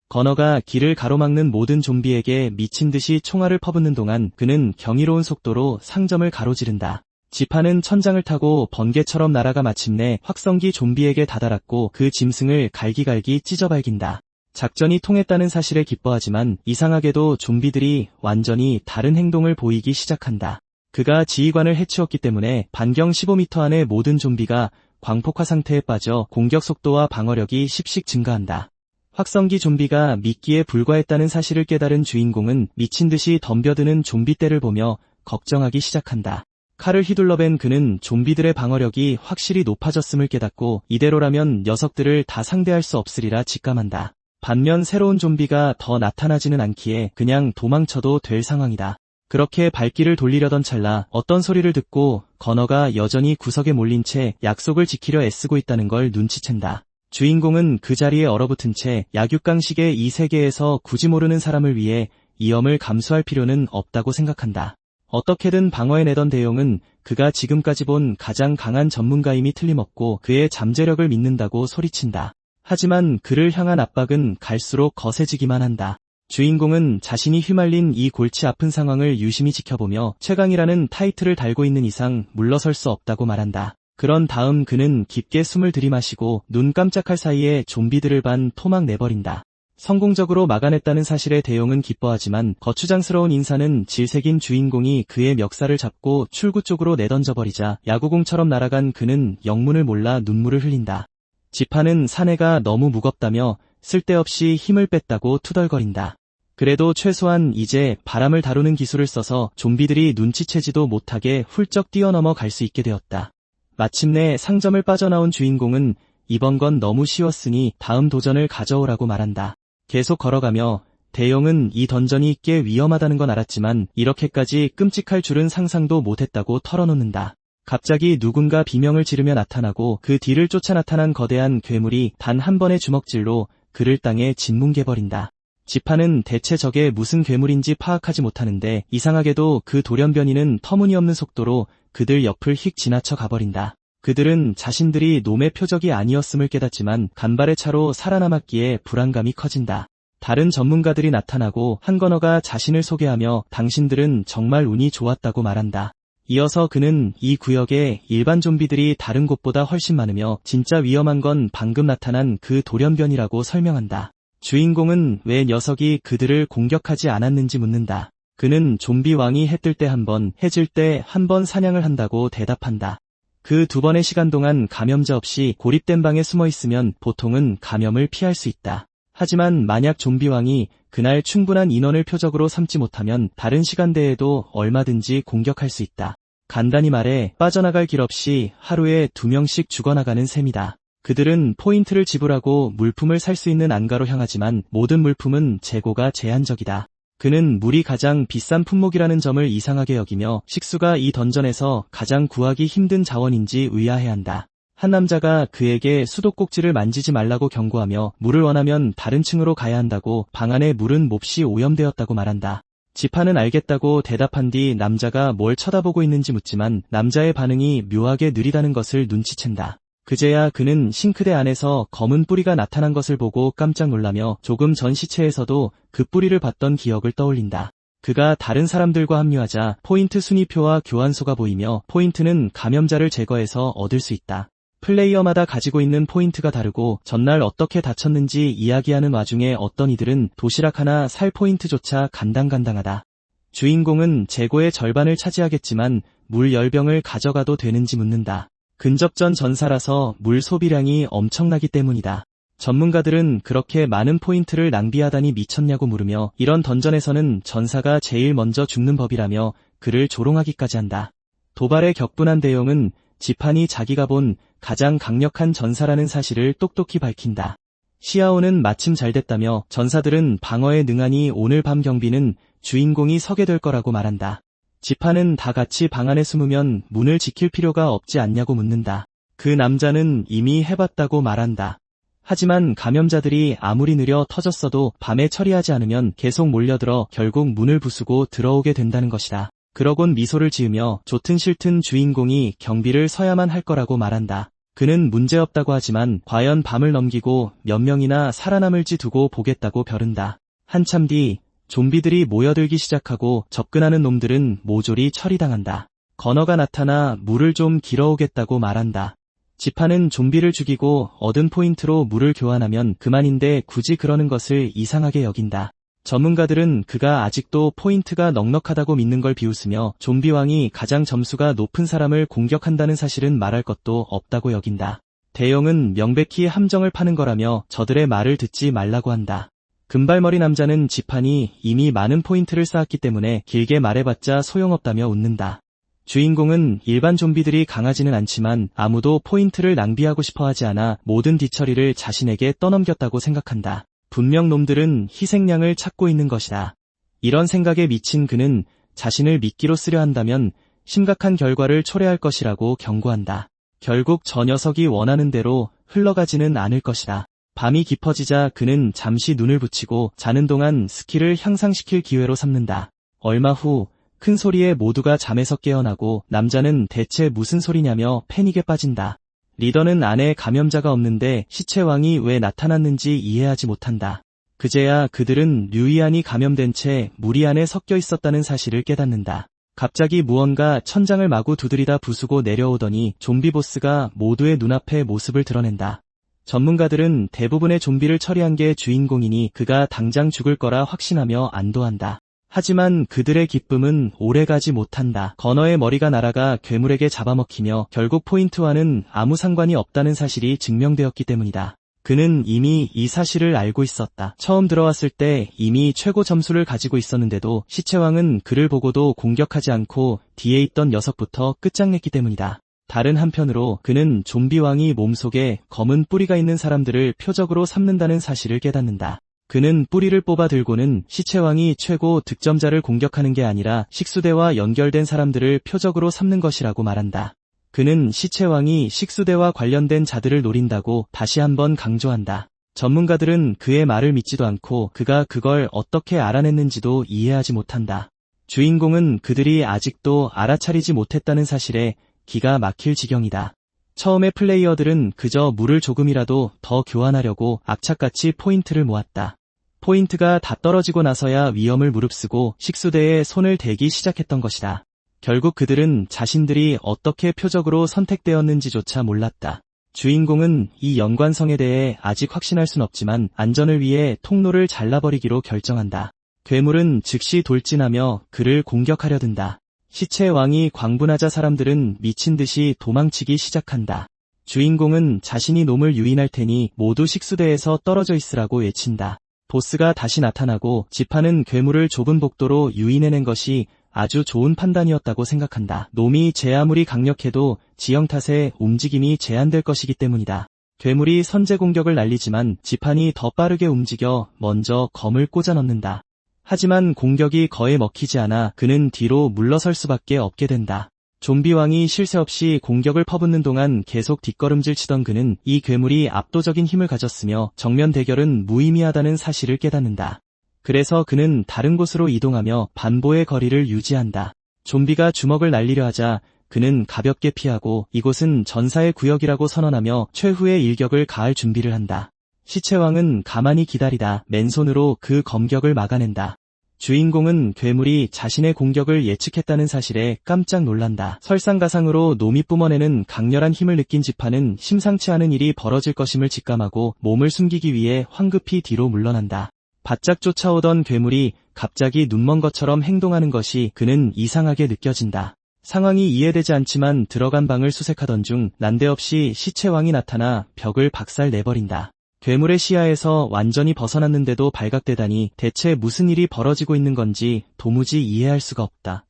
건어가 길을 가로막는 모든 좀비에게 미친듯이 총알을 퍼붓는 동안 그는 경이로운 속도로 상점을 가로지른다. 지파는 천장을 타고 번개처럼 날아가 마침내 확성기 좀비에게 다다랐고 그 짐승을 갈기갈기 찢어발긴다. 작전이 통했다는 사실에 기뻐하지만 이상하게도 좀비들이 완전히 다른 행동을 보이기 시작한다. 그가 지휘관을 해치웠기 때문에 반경 15m 안의 모든 좀비가 광폭화 상태에 빠져 공격 속도와 방어력이 씩씩 증가한다. 확성기 좀비가 미끼에 불과했다는 사실을 깨달은 주인공은 미친듯이 덤벼드는 좀비 떼를 보며 걱정하기 시작한다. 칼을 휘둘러댄 그는 좀비들의 방어력이 확실히 높아졌음을 깨닫고 이대로라면 녀석들을 다 상대할 수 없으리라 직감한다. 반면 새로운 좀비가 더 나타나지는 않기에 그냥 도망쳐도 될 상황이다. 그렇게 발길을 돌리려던 찰나 어떤 소리를 듣고 건어가 여전히 구석에 몰린 채 약속을 지키려 애쓰고 있다는 걸 눈치챈다. 주인공은 그 자리에 얼어붙은 채 약육강식의 이 세계에서 굳이 모르는 사람을 위해 위험을 감수할 필요는 없다고 생각한다. 어떻게든 방어해내던 대용은 그가 지금까지 본 가장 강한 전문가임이 틀림없고 그의 잠재력을 믿는다고 소리친다. 하지만 그를 향한 압박은 갈수록 거세지기만 한다. 주인공은 자신이 휘말린 이 골치 아픈 상황을 유심히 지켜보며 최강이라는 타이틀을 달고 있는 이상 물러설 수 없다고 말한다. 그런 다음 그는 깊게 숨을 들이마시고 눈 깜짝할 사이에 좀비들을 반 토막 내버린다. 성공적으로 막아냈다는 사실에 대용은 기뻐하지만 거추장스러운 인사는 질색인 주인공이 그의 멱살을 잡고 출구 쪽으로 내던져버리자 야구공처럼 날아간 그는 영문을 몰라 눈물을 흘린다. 지파는 사내가 너무 무겁다며 쓸데없이 힘을 뺐다고 투덜거린다. 그래도 최소한 이제 바람을 다루는 기술을 써서 좀비들이 눈치채지도 못하게 훌쩍 뛰어넘어 갈 수 있게 되었다. 마침내 상점을 빠져나온 주인공은 이번 건 너무 쉬웠으니 다음 도전을 가져오라고 말한다. 계속 걸어가며 대용은 이 던전이 꽤 위험하다는 건 알았지만 이렇게까지 끔찍할 줄은 상상도 못했다고 털어놓는다. 갑자기 누군가 비명을 지르며 나타나고 그 뒤를 쫓아 나타난 거대한 괴물이 단 한 번의 주먹질로 그를 땅에 짓뭉개버린다. 지파는 대체 저게 무슨 괴물인지 파악하지 못하는데 이상하게도 그 돌연변이는 터무니없는 속도로 그들 옆을 휙 지나쳐 가버린다. 그들은 자신들이 놈의 표적이 아니었음을 깨닫지만 간발의 차로 살아남았기에 불안감이 커진다. 다른 전문가들이 나타나고 한 건어가 자신을 소개하며 당신들은 정말 운이 좋았다고 말한다. 이어서 그는 이 구역에 일반 좀비들이 다른 곳보다 훨씬 많으며 진짜 위험한 건 방금 나타난 그 돌연변이라고 설명한다. 주인공은 왜 녀석이 그들을 공격하지 않았는지 묻는다. 그는 좀비 왕이 해 뜰 때 한 번, 해질 때 한 번 사냥을 한다고 대답한다. 그 두 번의 시간 동안 감염자 없이 고립된 방에 숨어 있으면 보통은 감염을 피할 수 있다. 하지만 만약 좀비 왕이 그날 충분한 인원을 표적으로 삼지 못하면 다른 시간대에도 얼마든지 공격할 수 있다. 간단히 말해 빠져나갈 길 없이 하루에 2명씩 죽어나가는 셈이다. 그들은 포인트를 지불하고 물품을 살 수 있는 안가로 향하지만 모든 물품은 재고가 제한적이다. 그는 물이 가장 비싼 품목이라는 점을 이상하게 여기며 식수가 이 던전에서 가장 구하기 힘든 자원인지 의아해한다. 한 남자가 그에게 수도꼭지를 만지지 말라고 경고하며 물을 원하면 다른 층으로 가야 한다고 방 안에 물은 몹시 오염되었다고 말한다. 지파는 알겠다고 대답한 뒤 남자가 뭘 쳐다보고 있는지 묻지만 남자의 반응이 묘하게 느리다는 것을 눈치챈다. 그제야 그는 싱크대 안에서 검은 뿌리가 나타난 것을 보고 깜짝 놀라며 조금 전 시체에서도 그 뿌리를 봤던 기억을 떠올린다. 그가 다른 사람들과 합류하자 포인트 순위표와 교환소가 보이며 포인트는 감염자를 제거해서 얻을 수 있다. 플레이어마다 가지고 있는 포인트가 다르고 전날 어떻게 다쳤는지 이야기하는 와중에 어떤 이들은 도시락 하나 살 포인트조차 간당간당하다. 주인공은 재고의 절반을 차지하겠지만 물 10병을 가져가도 되는지 묻는다. 근접전 전사라서 물 소비량이 엄청나기 때문이다. 전문가들은 그렇게 많은 포인트를 낭비하다니 미쳤냐고 물으며 이런 던전에서는 전사가 제일 먼저 죽는 법이라며 그를 조롱하기까지 한다. 도발의 격분한 대용은 지판이 자기가 본 가장 강력한 전사라는 사실을 똑똑히 밝힌다. 시아오는 마침 잘 됐다며 전사들은 방어에 능하니 오늘 밤 경비는 주인공이 서게 될 거라고 말한다. 지파는 다 같이 방 안에 숨으면 문을 지킬 필요가 없지 않냐고 묻는다. 그 남자는 이미 해봤다고 말한다. 하지만 감염자들이 아무리 느려 터졌어도 밤에 처리하지 않으면 계속 몰려들어 결국 문을 부수고 들어오게 된다는 것이다. 그러곤 미소를 지으며 좋든 싫든 주인공이 경비를 서야만 할 거라고 말한다. 그는 문제없다고 하지만 과연 밤을 넘기고 몇 명이나 살아남을지 두고 보겠다고 벼른다. 한참 뒤 좀비들이 모여들기 시작하고 접근하는 놈들은 모조리 처리당한다. 건어가 나타나 물을 좀 길어오겠다고 말한다. 지파는 좀비를 죽이고 얻은 포인트로 물을 교환하면 그만인데 굳이 그러는 것을 이상하게 여긴다. 전문가들은 그가 아직도 포인트가 넉넉하다고 믿는 걸 비웃으며 좀비왕이 가장 점수가 높은 사람을 공격한다는 사실은 말할 것도 없다고 여긴다. 대용은 명백히 함정을 파는 거라며 저들의 말을 듣지 말라고 한다. 금발머리 남자는 지판이 이미 많은 포인트를 쌓았기 때문에 길게 말해봤자 소용없다며 웃는다. 주인공은 일반 좀비들이 강하지는 않지만 아무도 포인트를 낭비하고 싶어하지 않아 모든 뒤처리를 자신에게 떠넘겼다고 생각한다. 분명 놈들은 희생양을 찾고 있는 것이다. 이런 생각에 미친 그는 자신을 미끼로 쓰려 한다면 심각한 결과를 초래할 것이라고 경고한다. 결국 저 녀석이 원하는 대로 흘러가지는 않을 것이다. 밤이 깊어지자 그는 잠시 눈을 붙이고 자는 동안 스킬을 향상시킬 기회로 삼는다. 얼마 후 큰 소리에 모두가 잠에서 깨어나고 남자는 대체 무슨 소리냐며 패닉에 빠진다. 리더는 안에 감염자가 없는데 시체왕이 왜 나타났는지 이해하지 못한다. 그제야 그들은 류이안이 감염된 채 무리 안에 섞여 있었다는 사실을 깨닫는다. 갑자기 무언가 천장을 마구 두드리다 부수고 내려오더니 좀비 보스가 모두의 눈앞에 모습을 드러낸다. 전문가들은 대부분의 좀비를 처리한 게 주인공이니 그가 당장 죽을 거라 확신하며 안도한다. 하지만 그들의 기쁨은 오래가지 못한다. 건어의 머리가 날아가 괴물에게 잡아먹히며 결국 포인트와는 아무 상관이 없다는 사실이 증명되었기 때문이다. 그는 이미 이 사실을 알고 있었다. 처음 들어왔을 때 이미 최고 점수를 가지고 있었는데도 시체왕은 그를 보고도 공격하지 않고 뒤에 있던 녀석부터 끝장냈기 때문이다. 다른 한편으로 그는 좀비왕이 몸속에 검은 뿌리가 있는 사람들을 표적으로 삼는다는 사실을 깨닫는다. 그는 뿌리를 뽑아 들고는 시체왕이 최고 득점자를 공격하는 게 아니라 식수대와 연결된 사람들을 표적으로 삼는 것이라고 말한다. 그는 시체왕이 식수대와 관련된 자들을 노린다고 다시 한번 강조한다. 전문가들은 그의 말을 믿지도 않고 그가 그걸 어떻게 알아냈는지도 이해하지 못한다. 주인공은 그들이 아직도 알아차리지 못했다는 사실에 기가 막힐 지경이다. 처음에 플레이어들은 그저 물을 조금이라도 더 교환하려고 악착같이 포인트를 모았다. 포인트가 다 떨어지고 나서야 위험을 무릅쓰고 식수대에 손을 대기 시작했던 것이다. 결국 그들은 자신들이 어떻게 표적으로 선택되었는지조차 몰랐다. 주인공은 이 연관성에 대해 아직 확신할 순 없지만 안전을 위해 통로를 잘라버리기로 결정한다. 괴물은 즉시 돌진하며 그를 공격하려 든다. 시체 왕이 광분하자 사람들은 미친 듯이 도망치기 시작한다. 주인공은 자신이 놈을 유인할 테니 모두 식수대에서 떨어져 있으라고 외친다. 보스가 다시 나타나고 지파는 괴물을 좁은 복도로 유인해낸 것이 아주 좋은 판단이었다고 생각한다. 놈이 제 아무리 강력해도 지형 탓에 움직임이 제한될 것이기 때문이다. 괴물이 선제 공격을 날리지만 지판이 더 빠르게 움직여 먼저 검을 꽂아 넣는다. 하지만 공격이 거의 먹히지 않아 그는 뒤로 물러설 수밖에 없게 된다. 좀비왕이 쉴 새 없이 공격을 퍼붓는 동안 계속 뒷걸음질 치던 그는 이 괴물이 압도적인 힘을 가졌으며 정면 대결은 무의미하다는 사실을 깨닫는다. 그래서 그는 다른 곳으로 이동하며 반보의 거리를 유지한다. 좀비가 주먹을 날리려 하자 그는 가볍게 피하고 이곳은 전사의 구역이라고 선언하며 최후의 일격을 가할 준비를 한다. 시체왕은 가만히 기다리다 맨손으로 그 검격을 막아낸다. 주인공은 괴물이 자신의 공격을 예측했다는 사실에 깜짝 놀란다. 설상가상으로 놈이 뿜어내는 강렬한 힘을 느낀 지파는 심상치 않은 일이 벌어질 것임을 직감하고 몸을 숨기기 위해 황급히 뒤로 물러난다. 바짝 쫓아오던 괴물이 갑자기 눈먼 것처럼 행동하는 것이 그는 이상하게 느껴진다. 상황이 이해되지 않지만 들어간 방을 수색하던 중 난데없이 시체왕이 나타나 벽을 박살내버린다. 괴물의 시야에서 완전히 벗어났는데도 발각되다니 대체 무슨 일이 벌어지고 있는 건지 도무지 이해할 수가 없다.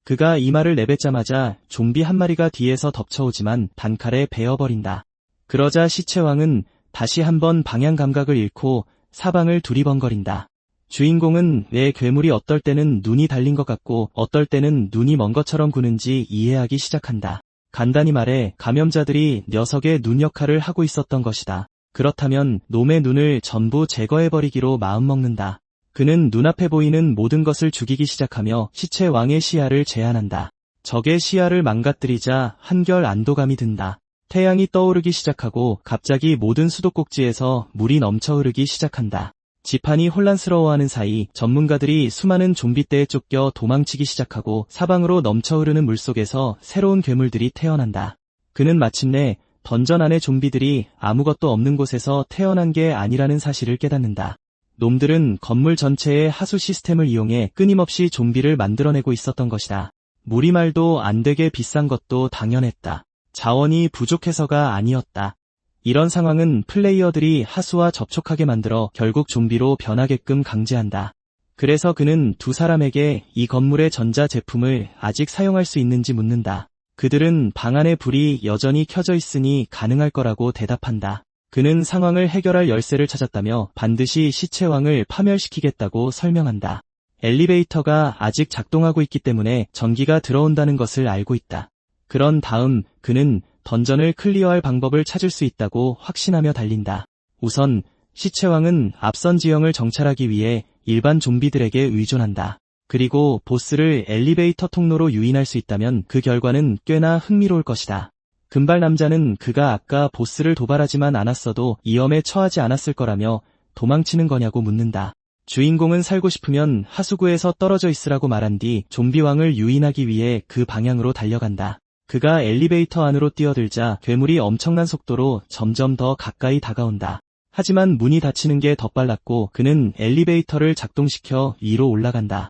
그가 이 말을 내뱉자마자 좀비 한 마리가 뒤에서 덮쳐오지만 단칼에 베어버린다. 그러자 시체왕은 다시 한번 방향 감각을 잃고 사방을 두리번거린다. 주인공은 왜 괴물이 어떨 때는 눈이 달린 것 같고 어떨 때는 눈이 먼 것처럼 구는지 이해하기 시작한다. 간단히 말해 감염자들이 녀석의 눈 역할을 하고 있었던 것이다. 그렇다면 놈의 눈을 전부 제거해버리기로 마음먹는다. 그는 눈앞에 보이는 모든 것을 죽이기 시작하며 시체 왕의 시야를 제한한다. 적의 시야를 망가뜨리자 한결 안도감이 든다. 태양이 떠오르기 시작하고 갑자기 모든 수도꼭지에서 물이 넘쳐 흐르기 시작한다. 지판이 혼란스러워하는 사이 전문가들이 수많은 좀비떼에 쫓겨 도망치기 시작하고 사방으로 넘쳐 흐르는 물속에서 새로운 괴물들이 태어난다. 그는 마침내 던전 안의 좀비들이 아무것도 없는 곳에서 태어난 게 아니라는 사실을 깨닫는다. 놈들은 건물 전체의 하수 시스템을 이용해 끊임없이 좀비를 만들어내고 있었던 것이다. 무리말도 안 되게 비싼 것도 당연했다. 자원이 부족해서가 아니었다. 이런 상황은 플레이어들이 하수와 접촉하게 만들어 결국 좀비로 변하게끔 강제한다. 그래서 그는 두 사람에게 이 건물의 전자 제품을 아직 사용할 수 있는지 묻는다. 그들은 방 안에 불이 여전히 켜져 있으니 가능할 거라고 대답한다. 그는 상황을 해결할 열쇠를 찾았다며 반드시 시체왕을 파멸시키겠다고 설명한다. 엘리베이터가 아직 작동하고 있기 때문에 전기가 들어온다는 것을 알고 있다. 그런 다음 그는 던전을 클리어할 방법을 찾을 수 있다고 확신하며 달린다. 우선 시체왕은 앞선 지형을 정찰하기 위해 일반 좀비들에게 의존한다. 그리고 보스를 엘리베이터 통로로 유인할 수 있다면 그 결과는 꽤나 흥미로울 것이다. 금발 남자는 그가 아까 보스를 도발하지만 않았어도 위험에 처하지 않았을 거라며 도망치는 거냐고 묻는다. 주인공은 살고 싶으면 하수구에서 떨어져 있으라고 말한 뒤 좀비왕을 유인하기 위해 그 방향으로 달려간다. 그가 엘리베이터 안으로 뛰어들자 괴물이 엄청난 속도로 점점 더 가까이 다가온다. 하지만 문이 닫히는 게 더 빨랐고 그는 엘리베이터를 작동시켜 위로 올라간다.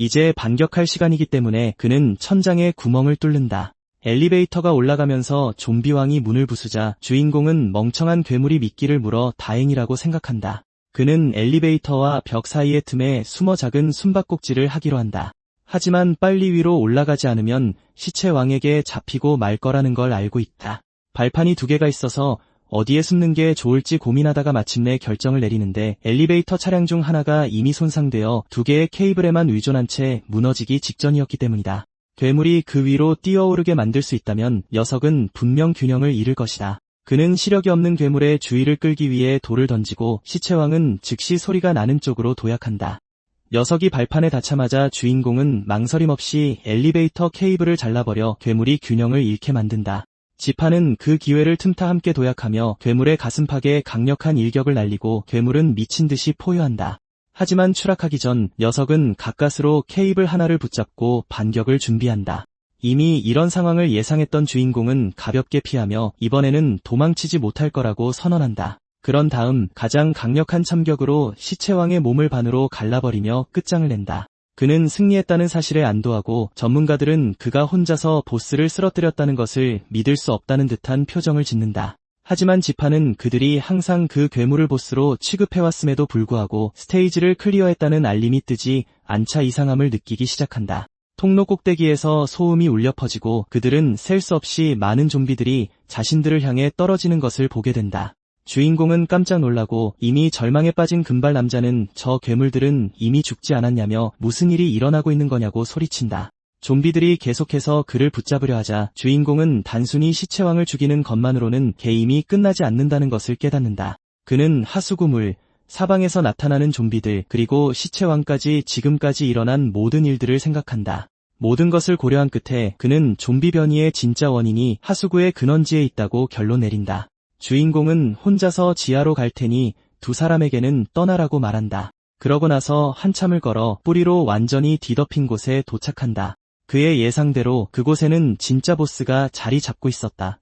이제 반격할 시간이기 때문에 그는 천장에 구멍을 뚫는다. 엘리베이터가 올라가면서 좀비왕이 문을 부수자 주인공은 멍청한 괴물이 미끼를 물어 다행이라고 생각한다. 그는 엘리베이터와 벽 사이의 틈에 숨어 작은 숨바꼭질을 하기로 한다. 하지만 빨리 위로 올라가지 않으면 시체왕에게 잡히고 말 거라는 걸 알고 있다. 발판이 두 개가 있어서 어디에 숨는 게 좋을지 고민하다가 마침내 결정을 내리는데 엘리베이터 차량 중 하나가 이미 손상되어 2개의 케이블에만 의존한 채 무너지기 직전이었기 때문이다. 괴물이 그 위로 뛰어오르게 만들 수 있다면 녀석은 분명 균형을 잃을 것이다. 그는 시력이 없는 괴물의 주의를 끌기 위해 돌을 던지고 시체왕은 즉시 소리가 나는 쪽으로 도약한다. 녀석이 발판에 닿자마자 주인공은 망설임 없이 엘리베이터 케이블을 잘라버려 괴물이 균형을 잃게 만든다. 지파는 그 기회를 틈타 함께 도약하며 괴물의 가슴팍에 강력한 일격을 날리고 괴물은 미친 듯이 포효한다. 하지만 추락하기 전 녀석은 가까스로 케이블 하나를 붙잡고 반격을 준비한다. 이미 이런 상황을 예상했던 주인공은 가볍게 피하며 이번에는 도망치지 못할 거라고 선언한다. 그런 다음 가장 강력한 참격으로 시체왕의 몸을 반으로 갈라버리며 끝장을 낸다. 그는 승리했다는 사실에 안도하고 전문가들은 그가 혼자서 보스를 쓰러뜨렸다는 것을 믿을 수 없다는 듯한 표정을 짓는다. 하지만 지파는 그들이 항상 그 괴물을 보스로 취급해왔음에도 불구하고 스테이지를 클리어했다는 알림이 뜨지 않자 이상함을 느끼기 시작한다. 통로 꼭대기에서 소음이 울려 퍼지고 그들은 셀 수 없이 많은 좀비들이 자신들을 향해 떨어지는 것을 보게 된다. 주인공은 깜짝 놀라고 이미 절망에 빠진 금발 남자는 저 괴물들은 이미 죽지 않았냐며 무슨 일이 일어나고 있는 거냐고 소리친다. 좀비들이 계속해서 그를 붙잡으려 하자 주인공은 단순히 시체왕을 죽이는 것만으로는 게임이 끝나지 않는다는 것을 깨닫는다. 그는 하수구물, 사방에서 나타나는 좀비들, 그리고 시체왕까지 지금까지 일어난 모든 일들을 생각한다. 모든 것을 고려한 끝에 그는 좀비 변이의 진짜 원인이 하수구의 근원지에 있다고 결론 내린다. 주인공은 혼자서 지하로 갈 테니 두 사람에게는 떠나라고 말한다. 그러고 나서 한참을 걸어 뿌리로 완전히 뒤덮인 곳에 도착한다. 그의 예상대로 그곳에는 진짜 보스가 자리 잡고 있었다.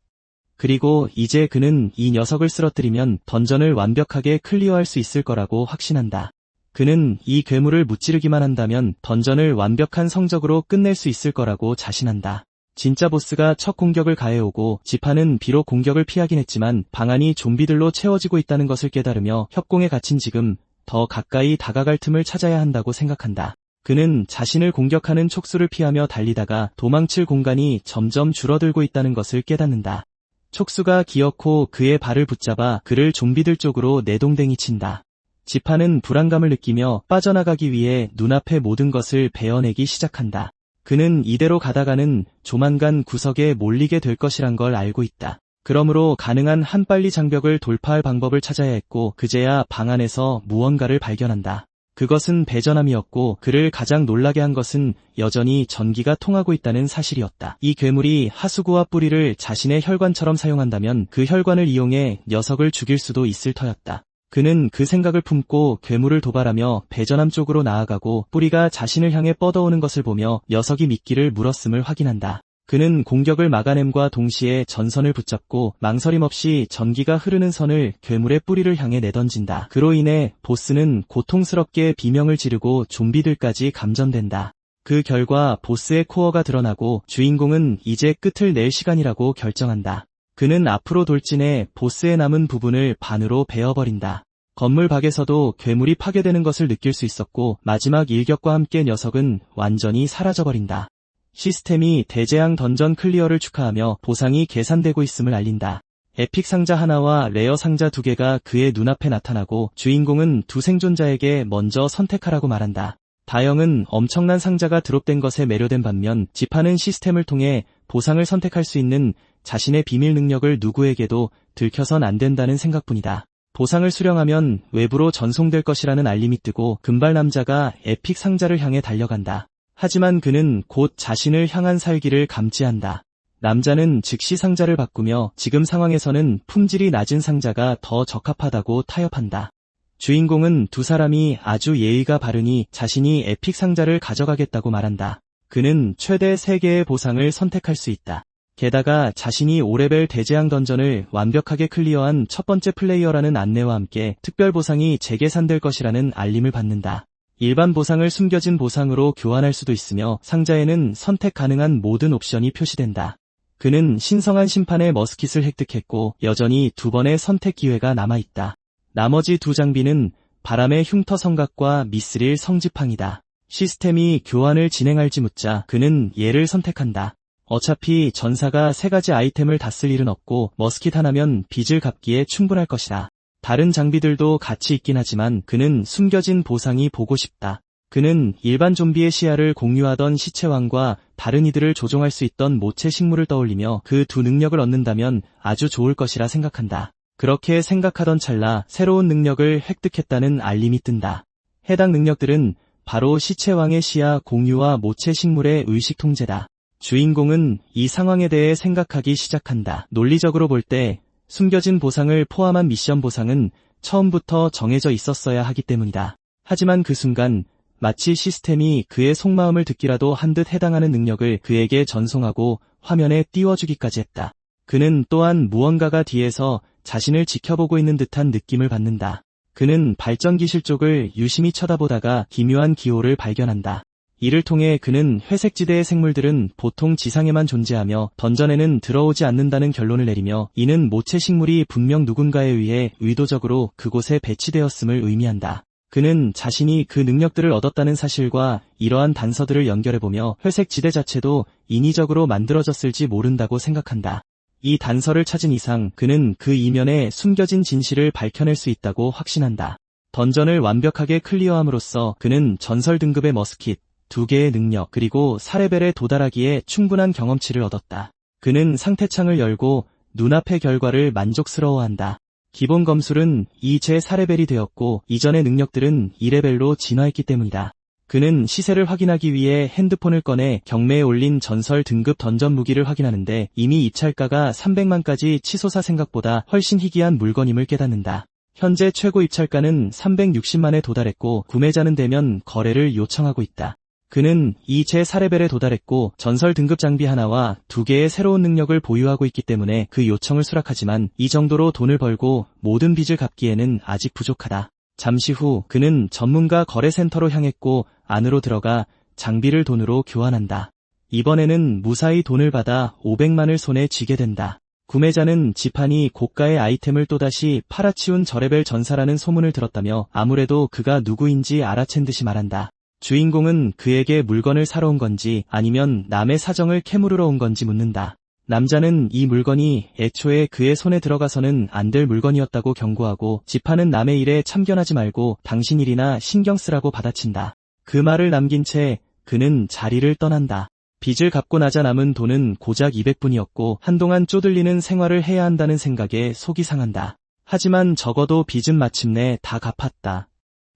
그리고 이제 그는 이 녀석을 쓰러뜨리면 던전을 완벽하게 클리어할 수 있을 거라고 확신한다. 그는 이 괴물을 무찌르기만 한다면 던전을 완벽한 성적으로 끝낼 수 있을 거라고 자신한다. 진짜 보스가 첫 공격을 가해오고 지파는 비록 공격을 피하긴 했지만 방안이 좀비들로 채워지고 있다는 것을 깨달으며 협공에 갇힌 지금 더 가까이 다가갈 틈을 찾아야 한다고 생각한다. 그는 자신을 공격하는 촉수를 피하며 달리다가 도망칠 공간이 점점 줄어들고 있다는 것을 깨닫는다. 촉수가 기어코 그의 발을 붙잡아 그를 좀비들 쪽으로 내동댕이 친다. 지파는 불안감을 느끼며 빠져나가기 위해 눈앞의 모든 것을 베어내기 시작한다. 그는 이대로 가다가는 조만간 구석에 몰리게 될 것이란 걸 알고 있다. 그러므로 가능한 한 빨리 장벽을 돌파할 방법을 찾아야 했고 그제야 방 안에서 무언가를 발견한다. 그것은 배전함이었고 그를 가장 놀라게 한 것은 여전히 전기가 통하고 있다는 사실이었다. 이 괴물이 하수구와 뿌리를 자신의 혈관처럼 사용한다면 그 혈관을 이용해 녀석을 죽일 수도 있을 터였다. 그는 그 생각을 품고 괴물을 도발하며 배전함 쪽으로 나아가고 뿌리가 자신을 향해 뻗어오는 것을 보며 녀석이 미끼를 물었음을 확인한다. 그는 공격을 막아냄과 동시에 전선을 붙잡고 망설임 없이 전기가 흐르는 선을 괴물의 뿌리를 향해 내던진다. 그로 인해 보스는 고통스럽게 비명을 지르고 좀비들까지 감전된다. 그 결과 보스의 코어가 드러나고 주인공은 이제 끝을 낼 시간이라고 결정한다. 그는 앞으로 돌진해 보스의 남은 부분을 반으로 베어버린다. 건물 밖에서도 괴물이 파괴되는 것을 느낄 수 있었고 마지막 일격과 함께 녀석은 완전히 사라져버린다. 시스템이 대재앙 던전 클리어를 축하하며 보상이 계산되고 있음을 알린다. 에픽 상자 하나와 레어 상자 2개가 그의 눈앞에 나타나고 주인공은 두 생존자에게 먼저 선택하라고 말한다. 다영은 엄청난 상자가 드롭된 것에 매료된 반면 지파는 시스템을 통해 보상을 선택할 수 있는 자신의 비밀 능력을 누구에게도 들켜선 안 된다는 생각뿐이다. 보상을 수령하면 외부로 전송될 것이라는 알림이 뜨고 금발 남자가 에픽 상자를 향해 달려간다. 하지만 그는 곧 자신을 향한 살기를 감지한다. 남자는 즉시 상자를 바꾸며 지금 상황에서는 품질이 낮은 상자가 더 적합하다고 타협한다. 주인공은 두 사람이 아주 예의가 바르니 자신이 에픽 상자를 가져가겠다고 말한다. 그는 최대 3개의 보상을 선택할 수 있다. 게다가 자신이 5레벨 대재앙 던전을 완벽하게 클리어한 첫 번째 플레이어라는 안내와 함께 특별 보상이 재계산될 것이라는 알림을 받는다. 일반 보상을 숨겨진 보상으로 교환할 수도 있으며 상자에는 선택 가능한 모든 옵션이 표시된다. 그는 신성한 심판의 머스킷을 획득했고 여전히 2번의 선택 기회가 남아있다. 나머지 2 장비는 바람의 흉터 성각과 미스릴 성지팡이다. 시스템이 교환을 진행할지 묻자 그는 얘를 선택한다. 어차피 전사가 3가지 아이템을 다 쓸 일은 없고 머스킷 하나면 빚을 갚기에 충분할 것이다. 다른 장비들도 같이 있긴 하지만 그는 숨겨진 보상이 보고 싶다. 그는 일반 좀비의 시야를 공유하던 시체왕과 다른 이들을 조종할 수 있던 모체 식물을 떠올리며 그 두 능력을 얻는다면 아주 좋을 것이라 생각한다. 그렇게 생각하던 찰나 새로운 능력을 획득했다는 알림이 뜬다. 해당 능력들은 바로 시체왕의 시야 공유와 모체 식물의 의식 통제다. 주인공은 이 상황에 대해 생각하기 시작한다. 논리적으로 볼 때 숨겨진 보상을 포함한 미션 보상은 처음부터 정해져 있었어야 하기 때문이다. 하지만 그 순간 마치 시스템이 그의 속마음을 듣기라도 한 듯 해당하는 능력을 그에게 전송하고 화면에 띄워주기까지 했다. 그는 또한 무언가가 뒤에서 자신을 지켜보고 있는 듯한 느낌을 받는다. 그는 발전 기실 쪽을 유심히 쳐다보다가 기묘한 기호를 발견한다. 이를 통해 그는 회색지대의 생물들은 보통 지상에만 존재하며 던전에는 들어오지 않는다는 결론을 내리며, 이는 모체 식물이 분명 누군가에 의해 의도적으로 그곳에 배치되었음을 의미한다. 그는 자신이 그 능력들을 얻었다는 사실과 이러한 단서들을 연결해보며 회색 지대 자체도 인위적으로 만들어졌을지 모른다고 생각한다. 이 단서를 찾은 이상 그는 그 이면에 숨겨진 진실을 밝혀낼 수 있다고 확신한다. 던전을 완벽하게 클리어함으로써 그는 전설 등급의 머스킷, 2개의 능력, 그리고 4레벨에 도달하기에 충분한 경험치를 얻었다. 그는 상태창을 열고 눈앞의 결과를 만족스러워한다. 기본 검술은 이제 4레벨이 되었고 이전의 능력들은 2레벨로 진화했기 때문이다. 그는 시세를 확인하기 위해 핸드폰을 꺼내 경매에 올린 전설 등급 던전 무기를 확인하는데 이미 입찰가가 300만까지 치솟아 생각보다 훨씬 희귀한 물건임을 깨닫는다. 현재 최고 입찰가는 360만에 도달했고 구매자는 되면 거래를 요청하고 있다. 그는 이제 4레벨에 도달했고 전설 등급 장비 하나와 2개의 새로운 능력을 보유하고 있기 때문에 그 요청을 수락하지만 이 정도로 돈을 벌고 모든 빚을 갚기에는 아직 부족하다. 잠시 후 그는 전문가 거래센터로 향했고 안으로 들어가 장비를 돈으로 교환한다. 이번에는 무사히 돈을 받아 500만을 손에 쥐게 된다. 구매자는 지판이 고가의 아이템을 또다시 팔아치운 저레벨 전사라는 소문을 들었다며 아무래도 그가 누구인지 알아챈 듯이 말한다. 주인공은 그에게 물건을 사러 온 건지 아니면 남의 사정을 캐물으러 온 건지 묻는다. 남자는 이 물건이 애초에 그의 손에 들어가서는 안 될 물건이었다고 경고하고 지판은 남의 일에 참견하지 말고 당신 일이나 신경 쓰라고 받아친다. 그 말을 남긴 채 그는 자리를 떠난다. 빚을 갚고 나자 남은 돈은 고작 200분이었고 한동안 쪼들리는 생활을 해야 한다는 생각에 속이 상한다. 하지만 적어도 빚은 마침내 다 갚았다.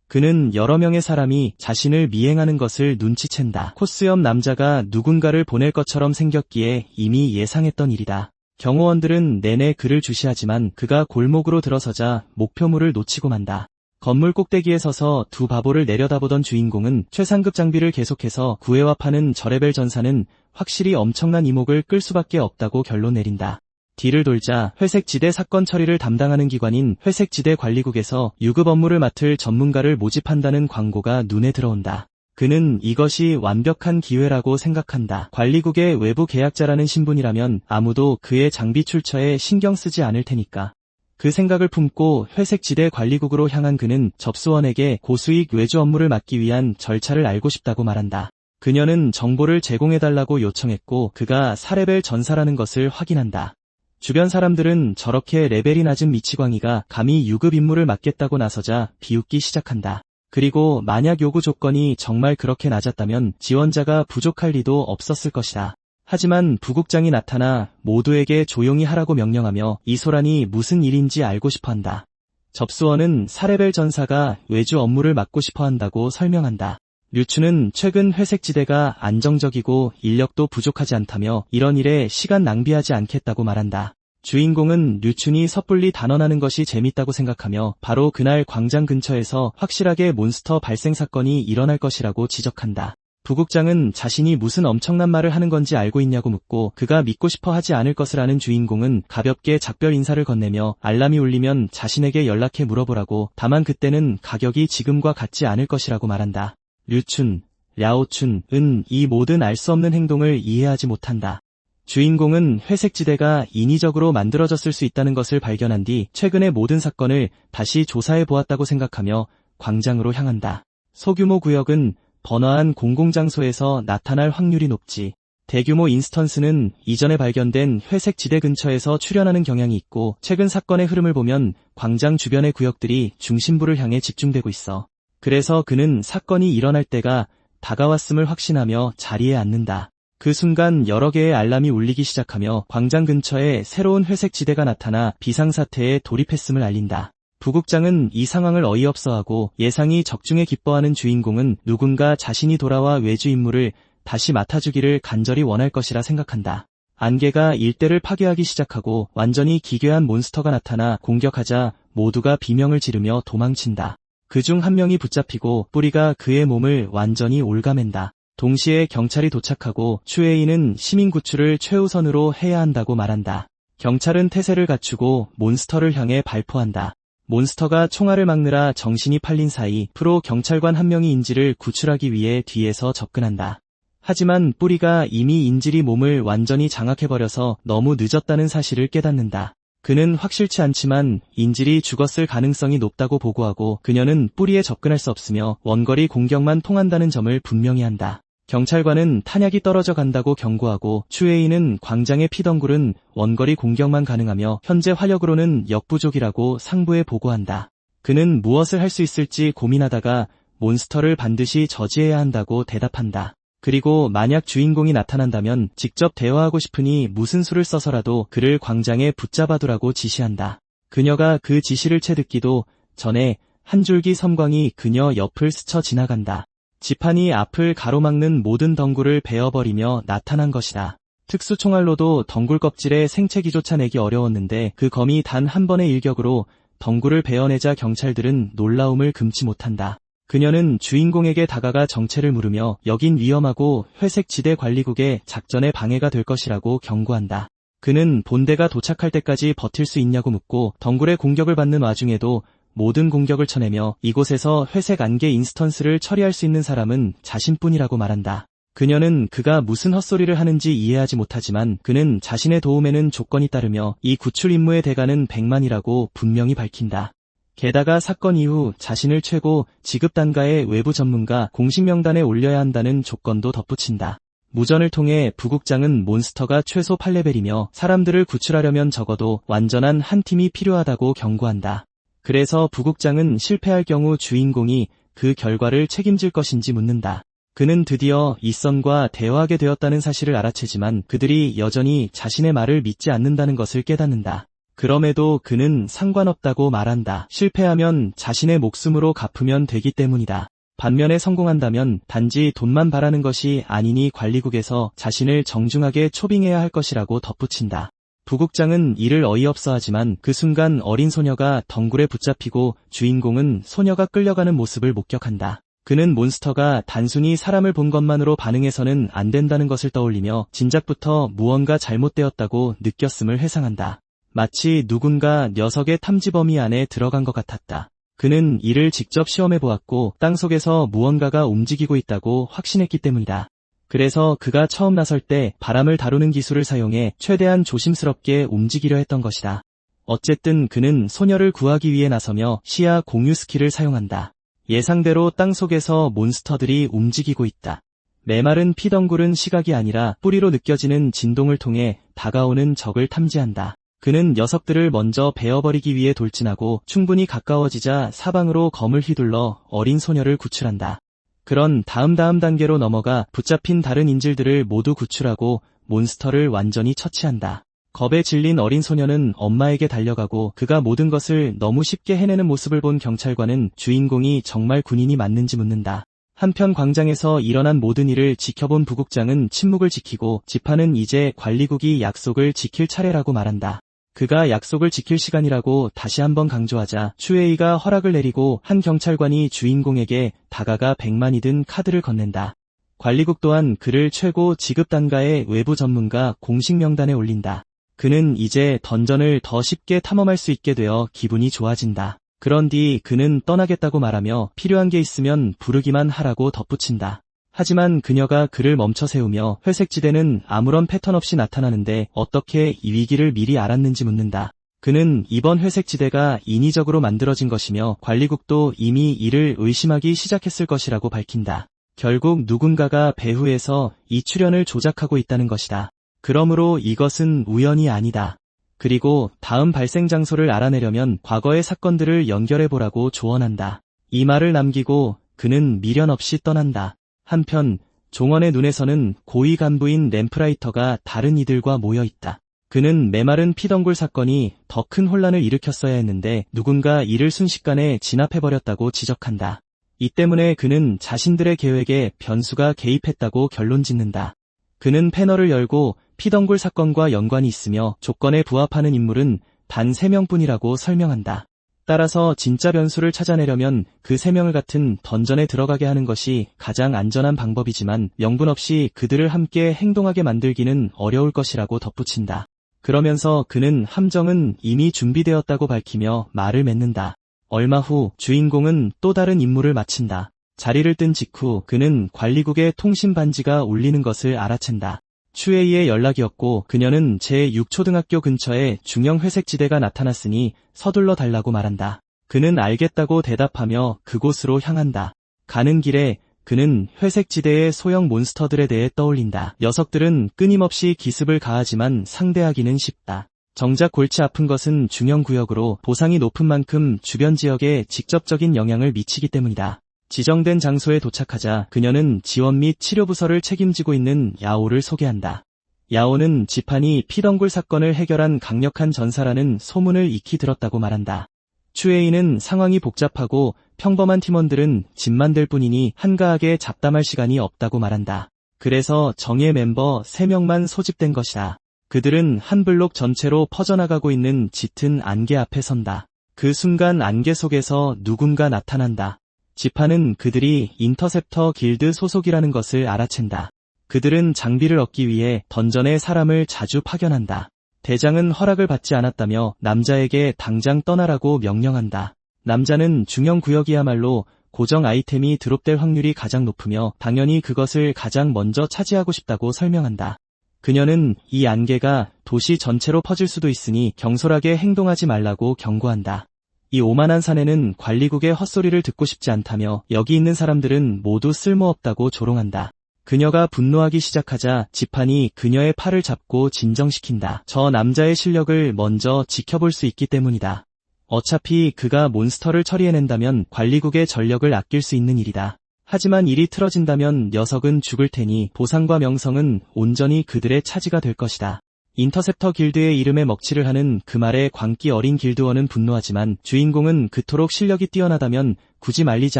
그는 여러 명의 사람이 자신을 미행하는 것을 눈치챈다. 코스 옆 남자가 누군가를 보낼 것처럼 생겼기에 이미 예상했던 일이다. 경호원들은 내내 그를 주시하지만 그가 골목으로 들어서자 목표물을 놓치고 만다. 건물 꼭대기에 서서 두 바보를 내려다보던 주인공은 최상급 장비를 계속해서 구해와 파는 저레벨 전사는 확실히 엄청난 이목을 끌 수밖에 없다고 결론 내린다. 뒤를 돌자 회색지대 사건 처리를 담당하는 기관인 회색지대 관리국에서 유급 업무를 맡을 전문가를 모집한다는 광고가 눈에 들어온다. 그는 이것이 완벽한 기회라고 생각한다. 관리국의 외부 계약자라는 신분이라면 아무도 그의 장비 출처에 신경 쓰지 않을 테니까. 그 생각을 품고 회색지대 관리국으로 향한 그는 접수원에게 고수익 외주 업무를 맡기 위한 절차를 알고 싶다고 말한다. 그녀는 정보를 제공해달라고 요청했고 그가 4레벨 전사라는 것을 확인한다. 주변 사람들은 저렇게 레벨이 낮은 미치광이가 감히 유급 임무를 맡겠다고 나서자 비웃기 시작한다. 그리고 만약 요구 조건이 정말 그렇게 낮았다면 지원자가 부족할 리도 없었을 것이다. 하지만 부국장이 나타나 모두에게 조용히 하라고 명령하며 이 소란이 무슨 일인지 알고 싶어한다. 접수원은 4레벨 전사가 외주 업무를 맡고 싶어한다고 설명한다. 류추는 최근 회색지대가 안정적이고 인력도 부족하지 않다며 이런 일에 시간 낭비하지 않겠다고 말한다. 주인공은 류춘이 섣불리 단언하는 것이 재밌다고 생각하며 바로 그날 광장 근처에서 확실하게 몬스터 발생 사건이 일어날 것이라고 지적한다. 부국장은 자신이 무슨 엄청난 말을 하는 건지 알고 있냐고 묻고 그가 믿고 싶어 하지 않을 것을 아는 주인공은 가볍게 작별 인사를 건네며 알람이 울리면 자신에게 연락해 물어보라고, 다만 그때는 가격이 지금과 같지 않을 것이라고 말한다. 류춘, 랴오춘은 이 모든 알 수 없는 행동을 이해하지 못한다. 주인공은 회색지대가 인위적으로 만들어졌을 수 있다는 것을 발견한 뒤 최근의 모든 사건을 다시 조사해 보았다고 생각하며 광장으로 향한다. 소규모 구역은 번화한 공공장소에서 나타날 확률이 높지. 대규모 인스턴스는 이전에 발견된 회색 지대 근처에서 출현하는 경향이 있고 최근 사건의 흐름을 보면 광장 주변의 구역들이 중심부를 향해 집중되고 있어. 그래서 그는 사건이 일어날 때가 다가왔음을 확신하며 자리에 앉는다. 그 순간 여러 개의 알람이 울리기 시작하며 광장 근처에 새로운 회색 지대가 나타나 비상사태에 돌입했음을 알린다. 부국장은 이 상황을 어이없어하고 예상이 적중에 기뻐하는 주인공은 누군가 자신이 돌아와 외주 임무를 다시 맡아주기를 간절히 원할 것이라 생각한다. 안개가 일대를 파괴하기 시작하고 완전히 기괴한 몬스터가 나타나 공격하자 모두가 비명을 지르며 도망친다. 그중 한 명이 붙잡히고 뿌리가 그의 몸을 완전히 올가맨다. 동시에 경찰이 도착하고 슈에이는 시민 구출을 최우선으로 해야 한다고 말한다. 경찰은 태세를 갖추고 몬스터를 향해 발포한다. 몬스터가 총알을 막느라 정신이 팔린 사이 프로 경찰관 한 명이 인질을 구출하기 위해 뒤에서 접근한다. 하지만 뿌리가 이미 인질이 몸을 완전히 장악해버려서 너무 늦었다는 사실을 깨닫는다. 그는 확실치 않지만 인질이 죽었을 가능성이 높다고 보고하고 그녀는 뿌리에 접근할 수 없으며 원거리 공격만 통한다는 점을 분명히 한다. 경찰관은 탄약이 떨어져 간다고 경고하고 추에이는 광장의 피덩굴은 원거리 공격만 가능하며 현재 화력으로는 역부족이라고 상부에 보고한다. 그는 무엇을 할 수 있을지 고민하다가 몬스터를 반드시 저지해야 한다고 대답한다. 그리고 만약 주인공이 나타난다면 직접 대화하고 싶으니 무슨 수를 써서라도 그를 광장에 붙잡아두라고 지시한다. 그녀가 그 지시를 채 듣기도 전에 한 줄기 섬광이 그녀 옆을 스쳐 지나간다. 지판이 앞을 가로막는 모든 덩굴을 베어버리며 나타난 것이다. 특수 총알로도 덩굴 껍질에 생채기조차 내기 어려웠는데 그 검이 단 한 번의 일격으로 덩굴을 베어내자 경찰들은 놀라움을 금치 못한다. 그녀는 주인공에게 다가가 정체를 물으며 여긴 위험하고 회색 지대 관리국의 작전에 방해가 될 것이라고 경고한다. 그는 본대가 도착할 때까지 버틸 수 있냐고 묻고 덩굴의 공격을 받는 와중에도 모든 공격을 쳐내며 이곳에서 회색 안개 인스턴스를 처리할 수 있는 사람은 자신뿐이라고 말한다. 그녀는 그가 무슨 헛소리를 하는지 이해하지 못하지만 그는 자신의 도움에는 조건이 따르며 이 구출 임무의 대가는 100만이라고 분명히 밝힌다. 게다가 사건 이후 자신을 최고 지급 단가의 외부 전문가 공식 명단에 올려야 한다는 조건도 덧붙인다. 무전을 통해 부국장은 몬스터가 최소 8레벨이며 사람들을 구출하려면 적어도 완전한 한 팀이 필요하다고 경고한다. 그래서 부국장은 실패할 경우 주인공이 그 결과를 책임질 것인지 묻는다. 그는 드디어 이선과 대화하게 되었다는 사실을 알아채지만 그들이 여전히 자신의 말을 믿지 않는다는 것을 깨닫는다. 그럼에도 그는 상관없다고 말한다. 실패하면 자신의 목숨으로 갚으면 되기 때문이다. 반면에 성공한다면 단지 돈만 바라는 것이 아니니 관리국에서 자신을 정중하게 초빙해야 할 것이라고 덧붙인다. 부국장은 이를 어이없어하지만 그 순간 어린 소녀가 덩굴에 붙잡히고 주인공은 소녀가 끌려가는 모습을 목격한다. 그는 몬스터가 단순히 사람을 본 것만으로 반응해서는 안 된다는 것을 떠올리며 진작부터 무언가 잘못되었다고 느꼈음을 회상한다. 마치 누군가 녀석의 탐지 범위 안에 들어간 것 같았다. 그는 이를 직접 시험해보았고 땅속에서 무언가가 움직이고 있다고 확신했기 때문이다. 그래서 그가 처음 나설 때 바람을 다루는 기술을 사용해 최대한 조심스럽게 움직이려 했던 것이다. 어쨌든 그는 소녀를 구하기 위해 나서며 시야 공유 스킬을 사용한다. 예상대로 땅속에서 몬스터들이 움직이고 있다. 메마른 피덩굴은 시각이 아니라 뿌리로 느껴지는 진동을 통해 다가오는 적을 탐지한다. 그는 녀석들을 먼저 베어버리기 위해 돌진하고 충분히 가까워지자 사방으로 검을 휘둘러 어린 소녀를 구출한다. 그런 다음 단계로 넘어가 붙잡힌 다른 인질들을 모두 구출하고 몬스터를 완전히 처치한다. 겁에 질린 어린 소녀는 엄마에게 달려가고 그가 모든 것을 너무 쉽게 해내는 모습을 본 경찰관은 주인공이 정말 군인이 맞는지 묻는다. 한편 광장에서 일어난 모든 일을 지켜본 부국장은 침묵을 지키고 지파는 이제 관리국이 약속을 지킬 차례라고 말한다. 그가 약속을 지킬 시간이라고 다시 한번 강조하자 슈에이가 허락을 내리고 한 경찰관이 주인공에게 다가가 100만이 든 카드를 건넨다. 관리국 또한 그를 최고 지급 단가의 외부 전문가 공식 명단에 올린다. 그는 이제 던전을 더 쉽게 탐험할 수 있게 되어 기분이 좋아진다. 그런 뒤 그는 떠나겠다고 말하며 필요한 게 있으면 부르기만 하라고 덧붙인다. 하지만 그녀가 그를 멈춰 세우며 회색 지대는 아무런 패턴 없이 나타나는데 어떻게 이 위기를 미리 알았는지 묻는다. 그는 이번 회색 지대가 인위적으로 만들어진 것이며 관리국도 이미 이를 의심하기 시작했을 것이라고 밝힌다. 결국 누군가가 배후에서 이 출현을 조작하고 있다는 것이다. 그러므로 이것은 우연이 아니다. 그리고 다음 발생 장소를 알아내려면 과거의 사건들을 연결해보라고 조언한다. 이 말을 남기고 그는 미련 없이 떠난다. 한편 종원의 눈에서는 고위 간부인 램프라이터가 다른 이들과 모여있다. 그는 메마른 피덩굴 사건이 더 큰 혼란을 일으켰어야 했는데 누군가 이를 순식간에 진압해버렸다고 지적한다. 이 때문에 그는 자신들의 계획에 변수가 개입했다고 결론짓는다. 그는 패널을 열고 피덩굴 사건과 연관이 있으며 조건에 부합하는 인물은 단 3명뿐이라고 설명한다. 따라서 진짜 변수를 찾아내려면 그 3명을 같은 던전에 들어가게 하는 것이 가장 안전한 방법이지만 명분 없이 그들을 함께 행동하게 만들기는 어려울 것이라고 덧붙인다. 그러면서 그는 함정은 이미 준비되었다고 밝히며 말을 맺는다. 얼마 후 주인공은 또 다른 임무를 마친다. 자리를 뜬 직후 그는 관리국의 통신 반지가 울리는 것을 알아챈다. 추에이의 연락이었고 그녀는 제6초등학교 근처에 중형 회색 지대가 나타났으니 서둘러 달라고 말한다. 그는 알겠다고 대답하며 그곳으로 향한다. 가는 길에 그는 회색 지대의 소형 몬스터들에 대해 떠올린다. 녀석들은 끊임없이 기습을 가하지만 상대하기는 쉽다. 정작 골치 아픈 것은 중형 구역으로 보상이 높은 만큼 주변 지역에 직접적인 영향을 미치기 때문이다. 지정된 장소에 도착하자 그녀는 지원 및 치료 부서를 책임지고 있는 야오를 소개한다. 야오는 지판이 피덩굴 사건을 해결한 강력한 전사라는 소문을 익히 들었다고 말한다. 추에이는 상황이 복잡하고 평범한 팀원들은 집만 될 뿐이니 한가하게 잡담할 시간이 없다고 말한다. 그래서 정예 멤버 3명만 소집된 것이다. 그들은 한 블록 전체로 퍼져나가고 있는 짙은 안개 앞에 선다. 그 순간 안개 속에서 누군가 나타난다. 지파는 그들이 인터셉터 길드 소속이라는 것을 알아챈다. 그들은 장비를 얻기 위해 던전에 사람을 자주 파견한다. 대장은 허락을 받지 않았다며 남자에게 당장 떠나라고 명령한다. 남자는 중형 구역이야말로 고정 아이템이 드롭될 확률이 가장 높으며 당연히 그것을 가장 먼저 차지하고 싶다고 설명한다. 그녀는 이 안개가 도시 전체로 퍼질 수도 있으니 경솔하게 행동하지 말라고 경고한다. 이 오만한 사내는 관리국의 헛소리를 듣고 싶지 않다며 여기 있는 사람들은 모두 쓸모없다고 조롱한다. 그녀가 분노하기 시작하자 지판이 그녀의 팔을 잡고 진정시킨다. 저 남자의 실력을 먼저 지켜볼 수 있기 때문이다. 어차피 그가 몬스터를 처리해낸다면 관리국의 전력을 아낄 수 있는 일이다. 하지만 일이 틀어진다면 녀석은 죽을 테니 보상과 명성은 온전히 그들의 차지가 될 것이다. 인터셉터 길드의 이름에 먹칠을 하는 그 말에 광기 어린 길드원은 분노하지만 주인공은 그토록 실력이 뛰어나다면 굳이 말리지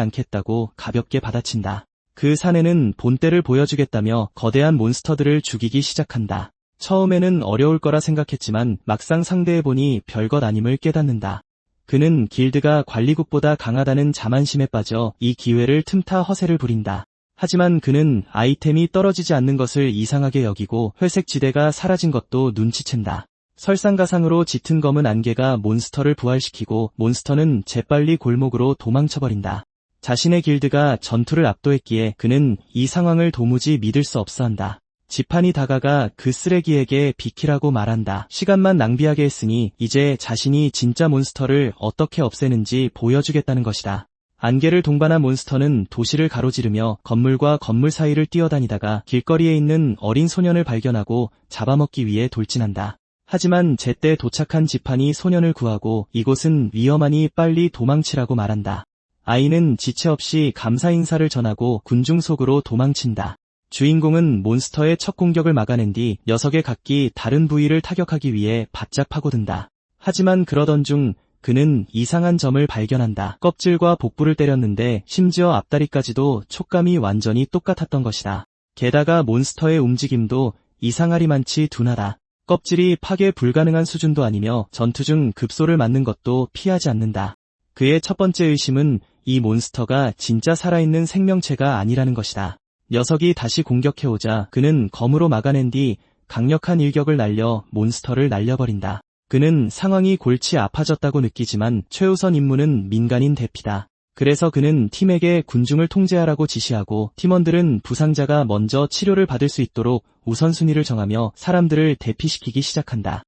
않겠다고 가볍게 받아친다. 그 사내는 본때를 보여주겠다며 거대한 몬스터들을 죽이기 시작한다. 처음에는 어려울 거라 생각했지만 막상 상대해보니 별것 아님을 깨닫는다. 그는 길드가 관리국보다 강하다는 자만심에 빠져 이 기회를 틈타 허세를 부린다. 하지만 그는 아이템이 떨어지지 않는 것을 이상하게 여기고 회색 지대가 사라진 것도 눈치챈다. 설상가상으로 짙은 검은 안개가 몬스터를 부활시키고 몬스터는 재빨리 골목으로 도망쳐버린다. 자신의 길드가 전투를 압도했기에 그는 이 상황을 도무지 믿을 수 없어한다. 지판이 다가가 그 쓰레기에게 비키라고 말한다. 시간만 낭비하게 했으니 이제 자신이 진짜 몬스터를 어떻게 없애는지 보여주겠다는 것이다. 안개를 동반한 몬스터는 도시를 가로지르며 건물과 건물 사이를 뛰어다니다가 길거리에 있는 어린 소년을 발견하고 잡아먹기 위해 돌진한다. 하지만 제때 도착한 지판이 소년을 구하고 이곳은 위험하니 빨리 도망치라고 말한다. 아이는 지체 없이 감사 인사를 전하고 군중 속으로 도망친다. 주인공은 몬스터의 첫 공격을 막아낸 뒤 녀석의 각기 다른 부위를 타격하기 위해 바짝 파고든다. 하지만 그러던 중 그는 이상한 점을 발견한다. 껍질과 복부를 때렸는데 심지어 앞다리까지도 촉감이 완전히 똑같았던 것이다. 게다가 몬스터의 움직임도 이상하리만치 둔하다. 껍질이 파괴 불가능한 수준도 아니며 전투 중 급소를 맞는 것도 피하지 않는다. 그의 첫 번째 의심은 이 몬스터가 진짜 살아있는 생명체가 아니라는 것이다. 녀석이 다시 공격해오자 그는 검으로 막아낸 뒤 강력한 일격을 날려 몬스터를 날려버린다. 그는 상황이 골치 아파졌다고 느끼지만 최우선 임무는 민간인 대피다. 그래서 그는 팀에게 군중을 통제하라고 지시하고 팀원들은 부상자가 먼저 치료를 받을 수 있도록 우선순위를 정하며 사람들을 대피시키기 시작한다.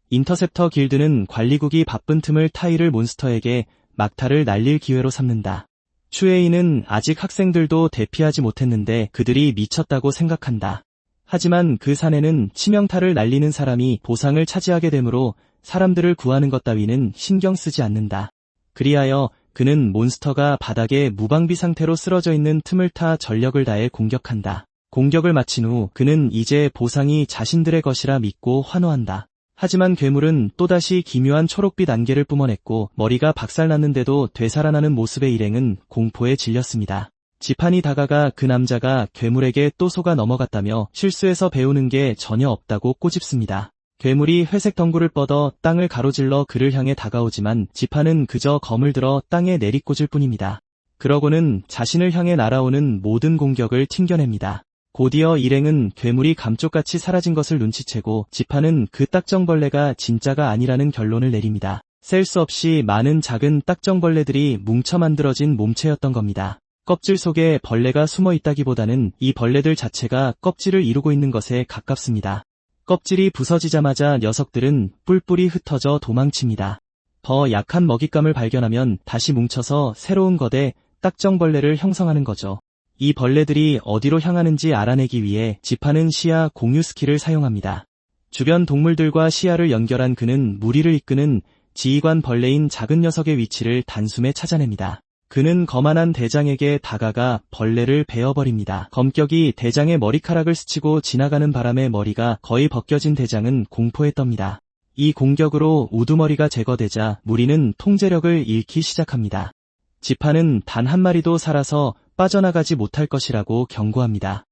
인터셉터 길드는 관리국이 바쁜 틈을 타이를 몬스터에게 막타를 날릴 기회로 삼는다. 슈에이는 아직 학생들도 대피하지 못했는데 그들이 미쳤다고 생각한다. 하지만 그 산에는 치명타를 날리는 사람이 보상을 차지하게 되므로 사람들을 구하는 것 따위는 신경 쓰지 않는다. 그리하여 그는 몬스터가 바닥에 무방비 상태로 쓰러져 있는 틈을 타 전력을 다해 공격한다. 공격을 마친 후 그는 이제 보상이 자신들의 것이라 믿고 환호한다. 하지만 괴물은 또다시 기묘한 초록빛 안개를 뿜어냈고 머리가 박살났는데도 되살아나는 모습의 일행은 공포에 질렸습니다. 지판이 다가가 그 남자가 괴물에게 또 속아 넘어갔다며 실수해서 배우는 게 전혀 없다고 꼬집습니다. 괴물이 회색 덩굴을 뻗어 땅을 가로질러 그를 향해 다가오지만 지판은 그저 검을 들어 땅에 내리꽂을 뿐입니다. 그러고는 자신을 향해 날아오는 모든 공격을 튕겨냅니다. 곧이어 일행은 괴물이 감쪽같이 사라진 것을 눈치채고 지판은 그 딱정벌레가 진짜가 아니라는 결론을 내립니다. 셀 수 없이 많은 작은 딱정벌레들이 뭉쳐 만들어진 몸체였던 겁니다. 껍질 속에 벌레가 숨어 있다기보다는 이 벌레들 자체가 껍질을 이루고 있는 것에 가깝습니다. 껍질이 부서지자마자 녀석들은 뿔뿔이 흩어져 도망칩니다. 더 약한 먹잇감을 발견하면 다시 뭉쳐서 새로운 거대 딱정벌레를 형성하는 거죠. 이 벌레들이 어디로 향하는지 알아내기 위해 지판은 시야 공유 스킬을 사용합니다. 주변 동물들과 시야를 연결한 그는 무리를 이끄는 지휘관 벌레인 작은 녀석의 위치를 단숨에 찾아냅니다. 그는 거만한 대장에게 다가가 벌레를 베어버립니다. 검격이 대장의 머리카락을 스치고 지나가는 바람에 머리가 거의 벗겨진 대장은 공포에 떱니다. 이 공격으로 우두머리가 제거되자 무리는 통제력을 잃기 시작합니다. 지판은 단 한 마리도 살아서 빠져나가지 못할 것이라고 경고합니다.